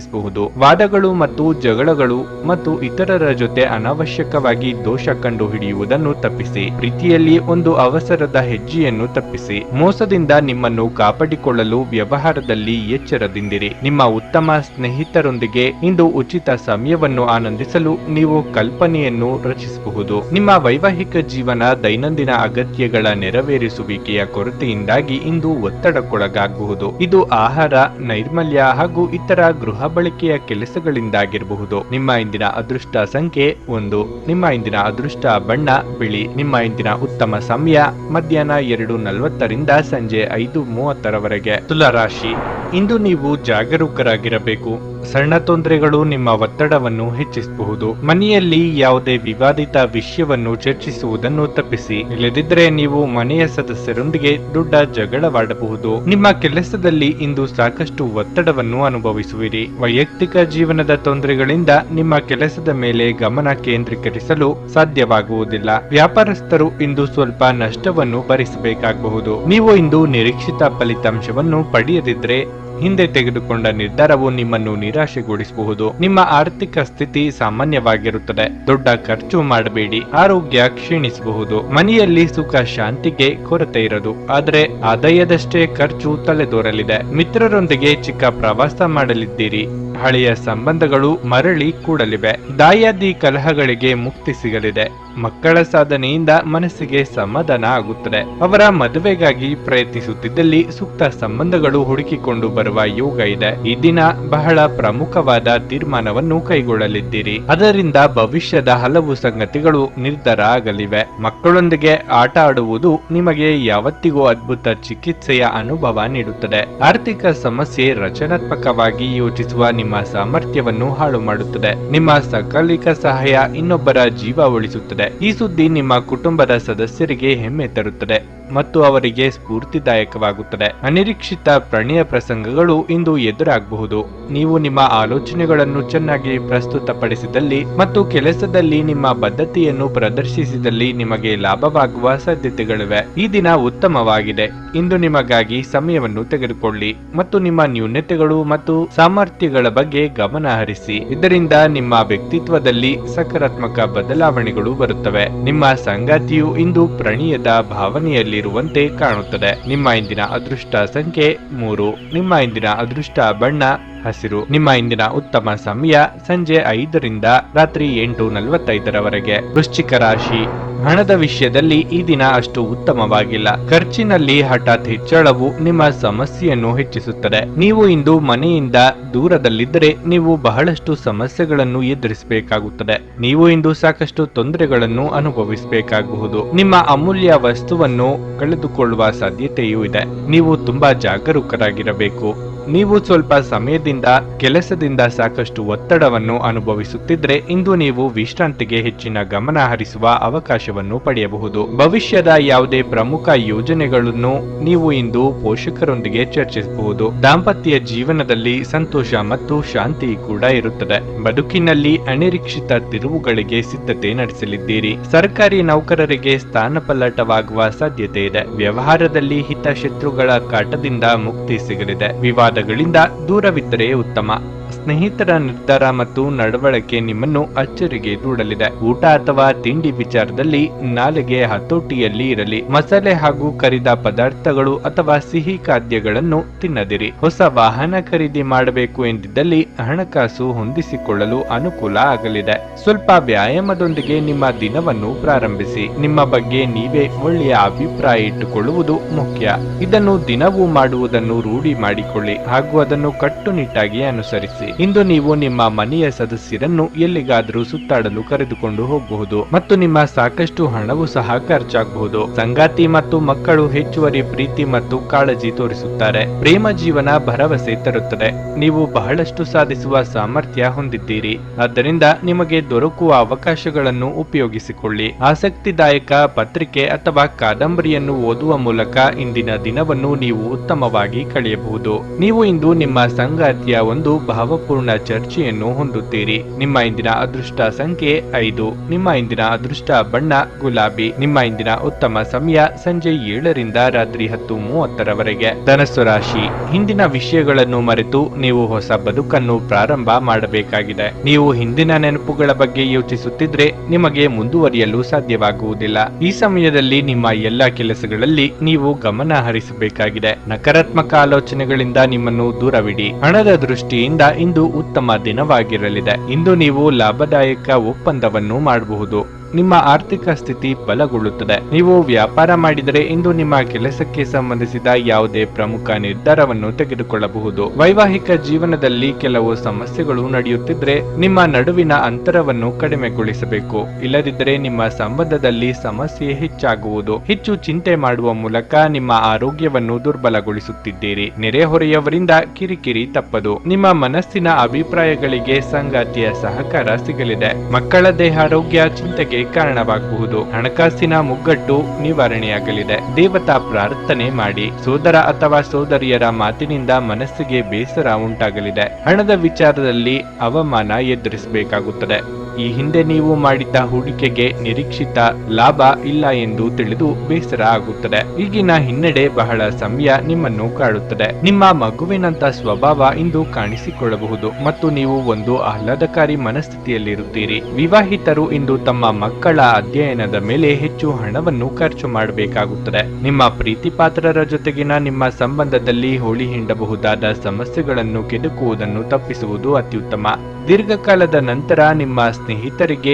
ವಾದಗಳು ಮತ್ತು ಜಗಳಗಳು ಮತ್ತು ಇತರರ ಜೊತೆ ಅನಾವಶ್ಯಕವಾಗಿ ದೋಷ ಕಂಡು ಹಿಡಿಯುವುದನ್ನು ತಪ್ಪಿಸಿ. ಪ್ರೀತಿಯಲ್ಲಿ ಒಂದು ಅವಸರದ ಹೆಜ್ಜೆಯನ್ನು ತಪ್ಪಿಸಿ. ಮೋಸದಿಂದ ನಿಮ್ಮನ್ನು ಕಾಪಾಡಿಕೊಳ್ಳಲು ವ್ಯವಹಾರದಲ್ಲಿ ಎಚ್ಚರದಿಂದಿರಿ. ನಿಮ್ಮ ಉತ್ತಮ ಸ್ನೇಹಿತರೊಂದಿಗೆ ಇಂದು ಉಚಿತ ಸಮಯವನ್ನು ಆನಂದಿಸಲು ನೀವು ಕಲ್ಪನೆಯನ್ನು ರಚಿಸಬಹುದು. ನಿಮ್ಮ ವೈವಾಹಿಕ ಜೀವನ ದೈನಂದಿನ ಅಗತ್ಯಗಳ ನೆರವೇರಿಸುವಿಕೆಯ ಕೊರತೆಯಿಂದಾಗಿ ಇಂದು ಒತ್ತಡಕ್ಕೊಳಗಾಗಬಹುದು. ಇದು ಆಹಾರ, ನೈರ್ಮಲ್ಯ ಹಾಗೂ ಇತರ ಗೃಹ ಬಳಕೆಯ ಕೆಲಸಗಳಿಂದಾಗಿರಬಹುದು. ನಿಮ್ಮ ಇಂದಿನ ಅದೃಷ್ಟ ಸಂಖ್ಯೆ 1. ನಿಮ್ಮ ಇಂದಿನ ಅದೃಷ್ಟ ಬಣ್ಣ ಬಿಳಿ. ನಿಮ್ಮ ಇಂದಿನ ಉತ್ತಮ ಸಮಯ ಮಧ್ಯಾಹ್ನ 2:40 ರಿಂದ ಸಂಜೆ 5:30 ತುಲಾ ರಾಶಿ. ಇಂದು ನೀವು ಜಾಗರೂಕರಾಗಿರಬೇಕು. ಸಣ್ಣ ತೊಂದರೆಗಳು ನಿಮ್ಮ ಒತ್ತಡವನ್ನು ಹೆಚ್ಚಿಸಬಹುದು. ಮನೆಯಲ್ಲಿ ಯಾವುದೇ ವಿವಾದಿತ ವಿಷಯವನ್ನು ಚರ್ಚಿಸುವುದನ್ನು ತಪ್ಪಿಸಿ. ಇಲ್ಲದಿದ್ದರೆ ನೀವು ಮನೆಯ ಸದಸ್ಯರೊಂದಿಗೆ ದೊಡ್ಡ ಜಗಳವಾಡಬಹುದು. ನಿಮ್ಮ ಕೆಲಸದಲ್ಲಿ ಇಂದು ಸಾಕಷ್ಟು ಒತ್ತಡವನ್ನು ಅನುಭವಿಸುವಿರಿ. ವೈಯಕ್ತಿಕ ಜೀವನದ ತೊಂದರೆಗಳಿಂದ ನಿಮ್ಮ ಕೆಲಸದ ಮೇಲೆ ಗಮನ ಕೇಂದ್ರೀಕರಿಸಲು ಸಾಧ್ಯವಾಗುವುದಿಲ್ಲ. ವ್ಯಾಪಾರಸ್ಥರು ಇಂದು ಸ್ವಲ್ಪ ನಷ್ಟವನ್ನು ಭರಿಸಬೇಕಾಗಬಹುದು. ನೀವು ಇಂದು ನಿರೀಕ್ಷಿತ ಫಲಿತಾಂಶವನ್ನು ಪಡೆಯದಿದ್ದರೆ ಹಿಂದೆ ತೆಗೆದುಕೊಂಡ ನಿರ್ಧಾರವು ನಿಮ್ಮನ್ನು ನಿರಾಶೆಗೊಳಿಸಬಹುದು. ನಿಮ್ಮ ಆರ್ಥಿಕ ಸ್ಥಿತಿ ಸಾಮಾನ್ಯವಾಗಿರುತ್ತದೆ. ದೊಡ್ಡ ಖರ್ಚು ಮಾಡಬೇಡಿ, ಆರೋಗ್ಯ ಕ್ಷೀಣಿಸಬಹುದು. ಮನೆಯಲ್ಲಿ ಸುಖ ಶಾಂತಿಗೆ ಕೊರತೆ ಇರದು, ಆದರೆ ಆದಾಯದಷ್ಟೇ ಖರ್ಚು ತಲೆದೋರಲಿದೆ. ಮಿತ್ರರೊಂದಿಗೆ ಚಿಕ್ಕ ಪ್ರವಾಸ ಮಾಡಲಿದ್ದೀರಿ. ಹಳೆಯ ಸಂಬಂಧಗಳು ಮರಳಿ ಕೂಡಲಿವೆ. ದಾಯಾದಿ ಕಲಹಗಳಿಗೆ ಮುಕ್ತಿ ಸಿಗಲಿದೆ. ಮಕ್ಕಳ ಸಾಧನೆಯಿಂದ ಮನಸ್ಸಿಗೆ ಸಮಾಧಾನ ಆಗುತ್ತದೆ. ಅವರ ಮದುವೆಗಾಗಿ ಪ್ರಯತ್ನಿಸುತ್ತಿದ್ದಲ್ಲಿ ಸೂಕ್ತ ಸಂಬಂಧಗಳು ಹುಡುಕಿಕೊಂಡು ಬರುವ ಯೋಗ ಇದೆ. ಈ ದಿನ ಬಹಳ ಪ್ರಮುಖವಾದ ತೀರ್ಮಾನವನ್ನು ಕೈಗೊಳ್ಳಲಿದ್ದೀರಿ. ಅದರಿಂದ ಭವಿಷ್ಯದ ಹಲವು ಸಂಗತಿಗಳು ನಿರ್ಧಾರ ಆಗಲಿವೆ. ಮಕ್ಕಳೊಂದಿಗೆ ಆಟ ಆಡುವುದು ನಿಮಗೆ ಯಾವತ್ತಿಗೂ ಅದ್ಭುತ ಚಿಕಿತ್ಸೆಯ ಅನುಭವ ನೀಡುತ್ತದೆ. ಆರ್ಥಿಕ ಸಮಸ್ಯೆ ರಚನಾತ್ಮಕವಾಗಿ ಯೋಚಿಸುವ ನಿಮ್ಮ ಸಾಮರ್ಥ್ಯವನ್ನು ಹಾಳು ಮಾಡುತ್ತದೆ. ನಿಮ್ಮ ಸಕಾಲಿಕ ಸಹಾಯ ಇನ್ನೊಬ್ಬರ ಜೀವ ಉಳಿಸುತ್ತದೆ. ಈ ಸುದ್ದಿ ನಿಮ್ಮ ಕುಟುಂಬದ ಸದಸ್ಯರಿಗೆ ಹೆಮ್ಮೆ ತರುತ್ತದೆ ಮತ್ತು ಅವರಿಗೆ ಸ್ಫೂರ್ತಿದಾಯಕವಾಗುತ್ತದೆ. ಅನಿರೀಕ್ಷಿತ ಪ್ರಣಯ ಪ್ರಸಂಗಗಳು ಇಂದು ಎದುರಾಗಬಹುದು. ನೀವು ನಿಮ್ಮ ಆಲೋಚನೆಗಳನ್ನು ಚೆನ್ನಾಗಿ ಪ್ರಸ್ತುತಪಡಿಸಿದಲ್ಲಿ ಮತ್ತು ಕೆಲಸದಲ್ಲಿ ನಿಮ್ಮ ಬದ್ಧತೆಯನ್ನು ಪ್ರದರ್ಶಿಸಿದಲ್ಲಿ ನಿಮಗೆ ಲಾಭವಾಗುವ ಸಾಧ್ಯತೆಗಳಿವೆ. ಈ ದಿನ ಉತ್ತಮವಾಗಿದೆ. ಇಂದು ನಿಮಗಾಗಿ ಸಮಯವನ್ನು ತೆಗೆದುಕೊಳ್ಳಿ ಮತ್ತು ನಿಮ್ಮ ನ್ಯೂನತೆಗಳು ಮತ್ತು ಸಾಮರ್ಥ್ಯಗಳ ಬಗ್ಗೆ ಗಮನ ಹರಿಸಿ. ಇದರಿಂದ ನಿಮ್ಮ ವ್ಯಕ್ತಿತ್ವದಲ್ಲಿ ಸಕಾರಾತ್ಮಕ ಬದಲಾವಣೆಗಳು ಬರುತ್ತವೆ. ನಿಮ್ಮ ಸಂಗಾತಿಯು ಇಂದು ಪ್ರಣಯದ ಭಾವನೆಯಲ್ಲಿರುವಂತೆ ಕಾಣುತ್ತದೆ. ನಿಮ್ಮ ಇಂದಿನ ಅದೃಷ್ಟ ಸಂಖ್ಯೆ 3. ನಿಮ್ಮ ಇಂದಿನ ಅದೃಷ್ಟ ಬಣ್ಣ ಹಸಿರು. ನಿಮ್ಮ ಇಂದಿನ ಉತ್ತಮ ಸಮಯ ಸಂಜೆ 5 ರಿಂದ ರಾತ್ರಿ 8:45 ವೃಶ್ಚಿಕ ರಾಶಿ. ಹಣದ ವಿಷಯದಲ್ಲಿ ಈ ದಿನ ಅಷ್ಟು ಉತ್ತಮವಾಗಿಲ್ಲ. ಖರ್ಚಿನಲ್ಲಿ ಹಠಾತ್ ಹೆಚ್ಚಳವು ನಿಮ್ಮ ಸಮಸ್ಯೆಯನ್ನು ಹೆಚ್ಚಿಸುತ್ತದೆ. ನೀವು ಇಂದು ಮನೆಯಿಂದ ದೂರದಲ್ಲಿದ್ದರೆ ನೀವು ಬಹಳಷ್ಟು ಸಮಸ್ಯೆಗಳನ್ನು ಎದುರಿಸಬೇಕಾಗುತ್ತದೆ. ನೀವು ಇಂದು ಸಾಕಷ್ಟು ತೊಂದರೆಗಳನ್ನು ಅನುಭವಿಸಬೇಕಾಗಬಹುದು. ನಿಮ್ಮ ಅಮೂಲ್ಯ ವಸ್ತುವನ್ನು ಕಳೆದುಕೊಳ್ಳುವ ಸಾಧ್ಯತೆಯೂ ಇದೆ. ನೀವು ತುಂಬಾ ಜಾಗರೂಕರಾಗಿರಬೇಕು. ನೀವು ಸ್ವಲ್ಪ ಸಮಯದಿಂದ ಕೆಲಸದಿಂದ ಸಾಕಷ್ಟು ಒತ್ತಡವನ್ನು ಅನುಭವಿಸುತ್ತಿದ್ರೆ ಇಂದು ನೀವು ವಿಶ್ರಾಂತಿಗೆ ಹೆಚ್ಚಿನ ಗಮನ ಹರಿಸುವ ಅವಕಾಶವನ್ನು ಪಡೆಯಬಹುದು. ಭವಿಷ್ಯದ ಯಾವುದೇ ಪ್ರಮುಖ ಯೋಜನೆಗಳನ್ನು ನೀವು ಇಂದು ಪೋಷಕರೊಂದಿಗೆ ಚರ್ಚಿಸಬಹುದು. ದಾಂಪತ್ಯ ಜೀವನದಲ್ಲಿ ಸಂತೋಷ ಮತ್ತು ಶಾಂತಿ ಕೂಡ ಇರುತ್ತದೆ. ಬದುಕಿನಲ್ಲಿ ಅನಿರೀಕ್ಷಿತ ತಿರುವುಗಳಿಗೆ ಸಿದ್ಧತೆ ನಡೆಸಲಿದ್ದೀರಿ. ಸರ್ಕಾರಿ ನೌಕರರಿಗೆ ಸ್ಥಾನಪಲ್ಲಟವಾಗುವ ಸಾಧ್ಯತೆ ಇದೆ. ವ್ಯವಹಾರದಲ್ಲಿ ಹಿತಶತ್ರುಗಳ ಕಾಟದಿಂದ ಮುಕ್ತಿ ಸಿಗಲಿದೆ. ವಿವಾದಗಳಿಂದ ದೂರವಿದ್ದರೆ ಉತ್ತಮ. ಸ್ನೇಹಿತರ ನಿರ್ಧಾರ ಮತ್ತು ನಡವಳಿಕೆ ನಿಮ್ಮನ್ನು ಅಚ್ಚರಿಗೆ ದೂಡಲಿದೆ. ಊಟ ಅಥವಾ ತಿಂಡಿ ವಿಚಾರದಲ್ಲಿ ನಾಲೆಗೆ ಹತೋಟಿಯಲ್ಲಿ ಇರಲಿ. ಮಸಾಲೆ ಹಾಗೂ ಕರಿದ ಪದಾರ್ಥಗಳು ಅಥವಾ ಸಿಹಿ ಖಾದ್ಯಗಳನ್ನು ತಿನ್ನದಿರಿ. ಹೊಸ ವಾಹನ ಖರೀದಿ ಮಾಡಬೇಕು ಎಂದಿದ್ದಲ್ಲಿ ಹಣಕಾಸು ಹೊಂದಿಸಿಕೊಳ್ಳಲು ಅನುಕೂಲ ಆಗಲಿದೆ. ಸ್ವಲ್ಪ ವ್ಯಾಯಾಮದೊಂದಿಗೆ ನಿಮ್ಮ ದಿನವನ್ನು ಪ್ರಾರಂಭಿಸಿ. ನಿಮ್ಮ ಬಗ್ಗೆ ನೀವೇ ಒಳ್ಳೆಯ ಅಭಿಪ್ರಾಯ ಇಟ್ಟುಕೊಳ್ಳುವುದು ಮುಖ್ಯ. ಇದನ್ನು ದಿನವೂ ಮಾಡುವುದನ್ನು ರೂಢಿ ಮಾಡಿಕೊಳ್ಳಿ ಹಾಗೂ ಅದನ್ನು ಕಟ್ಟುನಿಟ್ಟಾಗಿ ಅನುಸರಿಸಿ. ಇಂದು ನೀವು ನಿಮ್ಮ ಮನೆಯ ಸದಸ್ಯರನ್ನು ಎಲ್ಲಿಗಾದರೂ ಸುತ್ತಾಡಲು ಕರೆದುಕೊಂಡು ಹೋಗಬಹುದು ಮತ್ತು ನಿಮ್ಮ ಸಾಕಷ್ಟು ಹಣವು ಸಹ ಖರ್ಚಾಗಬಹುದು. ಸಂಗಾತಿ ಮತ್ತು ಮಕ್ಕಳು ಹೆಚ್ಚುವರಿ ಪ್ರೀತಿ ಮತ್ತು ಕಾಳಜಿ ತೋರಿಸುತ್ತಾರೆ. ಪ್ರೇಮ ಜೀವನ ಭರವಸೆ ತರುತ್ತದೆ. ನೀವು ಬಹಳಷ್ಟು ಸಾಧಿಸುವ ಸಾಮರ್ಥ್ಯ ಹೊಂದಿದ್ದೀರಿ. ಆದ್ದರಿಂದ ನಿಮಗೆ ದೊರಕುವ ಅವಕಾಶಗಳನ್ನು ಉಪಯೋಗಿಸಿಕೊಳ್ಳಿ. ಆಸಕ್ತಿದಾಯಕ ಪತ್ರಿಕೆ ಅಥವಾ ಕಾದಂಬರಿಯನ್ನು ಓದುವ ಮೂಲಕ ಇಂದಿನ ದಿನವನ್ನು ನೀವು ಉತ್ತಮವಾಗಿ ಕಳೆಯಬಹುದು. ನೀವು ಇಂದು ನಿಮ್ಮ ಸಂಗಾತಿಯ ಒಂದು ಭಾವಪೂರ್ಣ ಚರ್ಚೆಯನ್ನು ಹೊಂದುತ್ತೀರಿ. ನಿಮ್ಮ ಇಂದಿನ ಅದೃಷ್ಟ ಸಂಖ್ಯೆ 5. ನಿಮ್ಮ ಇಂದಿನ ಅದೃಷ್ಟ ಬಣ್ಣ ಗುಲಾಬಿ. ನಿಮ್ಮ ಇಂದಿನ ಉತ್ತಮ ಸಮಯ ಸಂಜೆ 7 ರಿಂದ ರಾತ್ರಿ 10:30 ಧನಸ್ಸು ರಾಶಿ. ಹಿಂದಿನ ವಿಷಯಗಳನ್ನು ಮರೆತು ನೀವು ಹೊಸ ಬದುಕನ್ನು ಪ್ರಾರಂಭ ಮಾಡಬೇಕಾಗಿದೆ. ನೀವು ಹಿಂದಿನ ನೆನಪುಗಳ ಬಗ್ಗೆ ಯೋಚಿಸುತ್ತಿದ್ರೆ ನಿಮಗೆ ಮುಂದುವರಿಯಲು ಸಾಧ್ಯವಾಗುವುದಿಲ್ಲ. ಈ ಸಮಯದಲ್ಲಿ ನಿಮ್ಮ ಎಲ್ಲಾ ಕೆಲಸಗಳಲ್ಲಿ ನೀವು ಗಮನ ಹರಿಸಬೇಕಾಗಿದೆ. ನಕಾರಾತ್ಮಕ ಆಲೋಚನೆಗಳಿಂದ ನಿಮ್ಮನ್ನು ದೂರವಿಡಿ. ಹಣದ ದೃಷ್ಟಿಯಿಂದ ಇಂದು ಉತ್ತಮ ದಿನವಾಗಿರಲಿದೆ. ಇಂದು ನೀವು ಲಾಭದಾಯಕ ಒಪ್ಪಂದವನ್ನು ಮಾಡಬಹುದು. ನಿಮ್ಮ ಆರ್ಥಿಕ ಸ್ಥಿತಿ ಬಲಗೊಳ್ಳುತ್ತದೆ. ನೀವು ವ್ಯಾಪಾರ ಮಾಡಿದರೆ ಇಂದು ನಿಮ್ಮ ಕೆಲಸಕ್ಕೆ ಸಂಬಂಧಿಸಿದ ಯಾವುದೇ ಪ್ರಮುಖ ನಿರ್ಧಾರವನ್ನು ತೆಗೆದುಕೊಳ್ಳಬಹುದು. ವೈವಾಹಿಕ ಜೀವನದಲ್ಲಿ ಕೆಲವು ಸಮಸ್ಯೆಗಳು ನಡೆಯುತ್ತಿದ್ರೆ ನಿಮ್ಮ ನಡುವಿನ ಅಂತರವನ್ನು ಕಡಿಮೆಗೊಳಿಸಬೇಕು. ಇಲ್ಲದಿದ್ದರೆ ನಿಮ್ಮ ಸಂಬಂಧದಲ್ಲಿ ಸಮಸ್ಯೆ ಹೆಚ್ಚಾಗುವುದು. ಹೆಚ್ಚು ಚಿಂತೆ ಮಾಡುವ ಮೂಲಕ ನಿಮ್ಮ ಆರೋಗ್ಯವನ್ನು ದುರ್ಬಲಗೊಳಿಸುತ್ತಿದ್ದೀರಿ. ನೆರೆಹೊರೆಯವರಿಂದ ಕಿರಿಕಿರಿ ತಪ್ಪದು. ನಿಮ್ಮ ಮನಸ್ಸಿನ ಅಭಿಪ್ರಾಯಗಳಿಗೆ ಸಂಗಾತಿಯ ಸಹಕಾರ ಸಿಗಲಿದೆ. ಮಕ್ಕಳ ದೇಹಾರೋಗ್ಯ ಚಿಂತೆಗೆ ಕಾರಣವಾಗಬಹುದು. ಹಣಕಾಸಿನ ಮುಗ್ಗಟ್ಟು ನಿವಾರಣೆಯಾಗಲಿದೆ. ದೇವತಾ ಪ್ರಾರ್ಥನೆ ಮಾಡಿ. ಸೋದರ ಅಥವಾ ಸೋದರಿಯರ ಮಾತಿನಿಂದ ಮನಸ್ಸಿಗೆ ಬೇಸರ ಉಂಟಾಗಲಿದೆ. ಹಣದ ವಿಚಾರದಲ್ಲಿ ಅವಮಾನ ಎದುರಿಸಬೇಕಾಗುತ್ತದೆ. ಈ ಹಿಂದೆ ನೀವು ಮಾಡಿದ್ದ ಹೂಡಿಕೆಗೆ ನಿರೀಕ್ಷಿತ ಲಾಭ ಇಲ್ಲ ಎಂದು ತಿಳಿದು ಬೇಸರ ಆಗುತ್ತದೆ. ಈಗಿನ ಹಿನ್ನಡೆ ಬಹಳ ಸಮಯ ನಿಮ್ಮನ್ನು ಕಾಡುತ್ತದೆ. ನಿಮ್ಮ ಮಗುವಿನಂತ ಸ್ವಭಾವ ಇಂದು ಕಾಣಿಸಿಕೊಳ್ಳಬಹುದು ಮತ್ತು ನೀವು ಒಂದು ಆಹ್ಲಾದಕಾರಿ ಮನಸ್ಥಿತಿಯಲ್ಲಿರುತ್ತೀರಿ. ವಿವಾಹಿತರು ಇಂದು ತಮ್ಮ ಮಕ್ಕಳ ಅಧ್ಯಯನದ ಮೇಲೆ ಹೆಚ್ಚು ಹಣವನ್ನು ಖರ್ಚು ಮಾಡಬೇಕಾಗುತ್ತದೆ. ನಿಮ್ಮ ಪ್ರೀತಿ ಪಾತ್ರರ ಜೊತೆಗಿನ ನಿಮ್ಮ ಸಂಬಂಧದಲ್ಲಿ ಹೋಳಿ ಹಿಂಡಬಹುದಾದ ಸಮಸ್ಯೆಗಳನ್ನು ಕೆದಕುವುದನ್ನು ತಪ್ಪಿಸುವುದು ಅತ್ಯುತ್ತಮ. ದೀರ್ಘಕಾಲದ ನಂತರ ನಿಮ್ಮ ಸ್ನೇಹಿತರಿಗೆ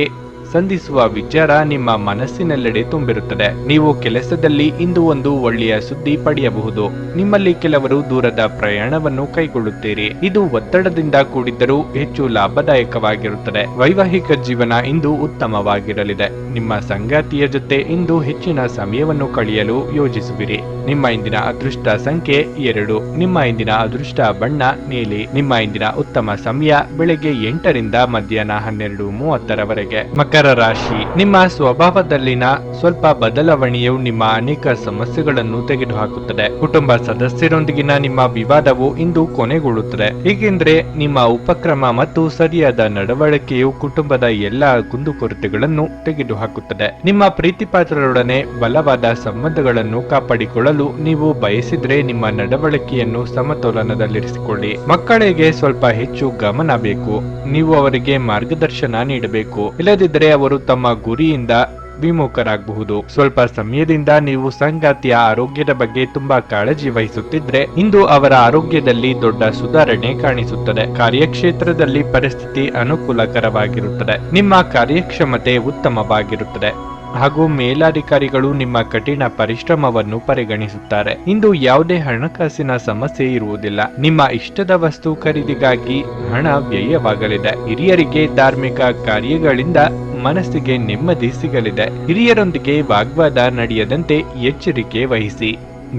ಸಂಧಿಸುವ ವಿಚಾರ ನಿಮ್ಮ ಮನಸ್ಸಿನೆಲ್ಲೆಡೆ ತುಂಬಿರುತ್ತದೆ. ನೀವು ಕೆಲಸದಲ್ಲಿ ಇಂದು ಒಂದು ಒಳ್ಳೆಯ ಸುದ್ದಿ ಪಡೆಯಬಹುದು. ನಿಮ್ಮಲ್ಲಿ ಕೆಲವರು ದೂರದ ಪ್ರಯಾಣವನ್ನು ಕೈಗೊಳ್ಳುತ್ತೀರಿ. ಇದು ಒತ್ತಡದಿಂದ ಕೂಡಿದ್ದರೂ ಹೆಚ್ಚು ಲಾಭದಾಯಕವಾಗಿರುತ್ತದೆ. ವೈವಾಹಿಕ ಜೀವನ ಇಂದು ಉತ್ತಮವಾಗಿರಲಿದೆ. ನಿಮ್ಮ ಸಂಗಾತಿಯ ಜೊತೆ ಇಂದು ಹೆಚ್ಚಿನ ಸಮಯವನ್ನು ಕಳೆಯಲು ಯೋಜಿಸುವಿರಿ. ನಿಮ್ಮ ಇಂದಿನ ಅದೃಷ್ಟ ಸಂಖ್ಯೆ 2. ನಿಮ್ಮ ಇಂದಿನ ಅದೃಷ್ಟ ಬಣ್ಣ ನೀಲಿ. ನಿಮ್ಮ ಇಂದಿನ ಉತ್ತಮ ಸಮಯ ಬೆಳಗ್ಗೆ 8 ರಿಂದ ಮಧ್ಯಾಹ್ನ 12:30 ಮಕರ ಮಕರ ರಾಶಿ, ನಿಮ್ಮ ಸ್ವಭಾವದಲ್ಲಿನ ಸ್ವಲ್ಪ ಬದಲಾವಣೆಯು ನಿಮ್ಮ ಅನೇಕ ಸಮಸ್ಯೆಗಳನ್ನು ತೆಗೆದುಹಾಕುತ್ತದೆ. ಕುಟುಂಬ ಸದಸ್ಯರೊಂದಿಗಿನ ನಿಮ್ಮ ವಿವಾದವು ಇಂದು ಕೊನೆಗೊಳ್ಳುತ್ತದೆ, ಏಕೆಂದರೆ ನಿಮ್ಮ ಉಪಕ್ರಮ ಮತ್ತು ಸರಿಯಾದ ನಡವಳಿಕೆಯು ಕುಟುಂಬದ ಎಲ್ಲಾ ಕುಂದುಕೊರತೆಗಳನ್ನು ತೆಗೆದುಹಾಕುತ್ತದೆ. ನಿಮ್ಮ ಪ್ರೀತಿಪಾತ್ರರೊಡನೆ ಬಲವಾದ ಸಂಬಂಧಗಳನ್ನು ಕಾಪಾಡಿಕೊಳ್ಳಲು ನೀವು ಬಯಸಿದ್ರೆ ನಿಮ್ಮ ನಡವಳಿಕೆಯನ್ನು ಸಮತೋಲನದಲ್ಲಿರಿಸಿಕೊಳ್ಳಿ. ಮಕ್ಕಳಿಗೆ ಸ್ವಲ್ಪ ಹೆಚ್ಚು ಗಮನ ಬೇಕು. ನೀವು ಅವರಿಗೆ ಮಾರ್ಗದರ್ಶನ ನೀಡಬೇಕು, ಇಲ್ಲದಿದ್ದರೆ ಅವರು ತಮ್ಮ ಗುರಿಯಿಂದ ವಿಮುಖರಾಗಬಹುದು. ಸ್ವಲ್ಪ ಸಮಯದಿಂದ ನೀವು ಸಂಗಾತಿಯ ಆರೋಗ್ಯದ ಬಗ್ಗೆ ತುಂಬಾ ಕಾಳಜಿ ವಹಿಸುತ್ತಿದ್ರೆ ಇಂದು ಅವರ ಆರೋಗ್ಯದಲ್ಲಿ ದೊಡ್ಡ ಸುಧಾರಣೆ ಕಾಣಿಸುತ್ತದೆ. ಕಾರ್ಯಕ್ಷೇತ್ರದಲ್ಲಿ ಪರಿಸ್ಥಿತಿ ಅನುಕೂಲಕರವಾಗಿರುತ್ತದೆ. ನಿಮ್ಮ ಕಾರ್ಯಕ್ಷಮತೆ ಉತ್ತಮವಾಗಿರುತ್ತದೆ ಹಾಗೂ ಮೇಲಾಧಿಕಾರಿಗಳು ನಿಮ್ಮ ಕಠಿಣ ಪರಿಶ್ರಮವನ್ನು ಪರಿಗಣಿಸುತ್ತಾರೆ. ಇಂದು ಯಾವುದೇ ಹಣಕಾಸಿನ ಸಮಸ್ಯೆ ಇರುವುದಿಲ್ಲ. ನಿಮ್ಮ ಇಷ್ಟದ ವಸ್ತು ಖರೀದಿಗಾಗಿ ಹಣ ವ್ಯಯವಾಗಲಿದೆ. ಹಿರಿಯರಿಗೆ ಧಾರ್ಮಿಕ ಕಾರ್ಯಗಳಿಂದ ಮನಸ್ಸಿಗೆ ನೆಮ್ಮದಿ ಸಿಗಲಿದೆ. ಹಿರಿಯರೊಂದಿಗೆ ವಾಗ್ವಾದ ನಡೆಯದಂತೆ ಎಚ್ಚರಿಕೆ ವಹಿಸಿ.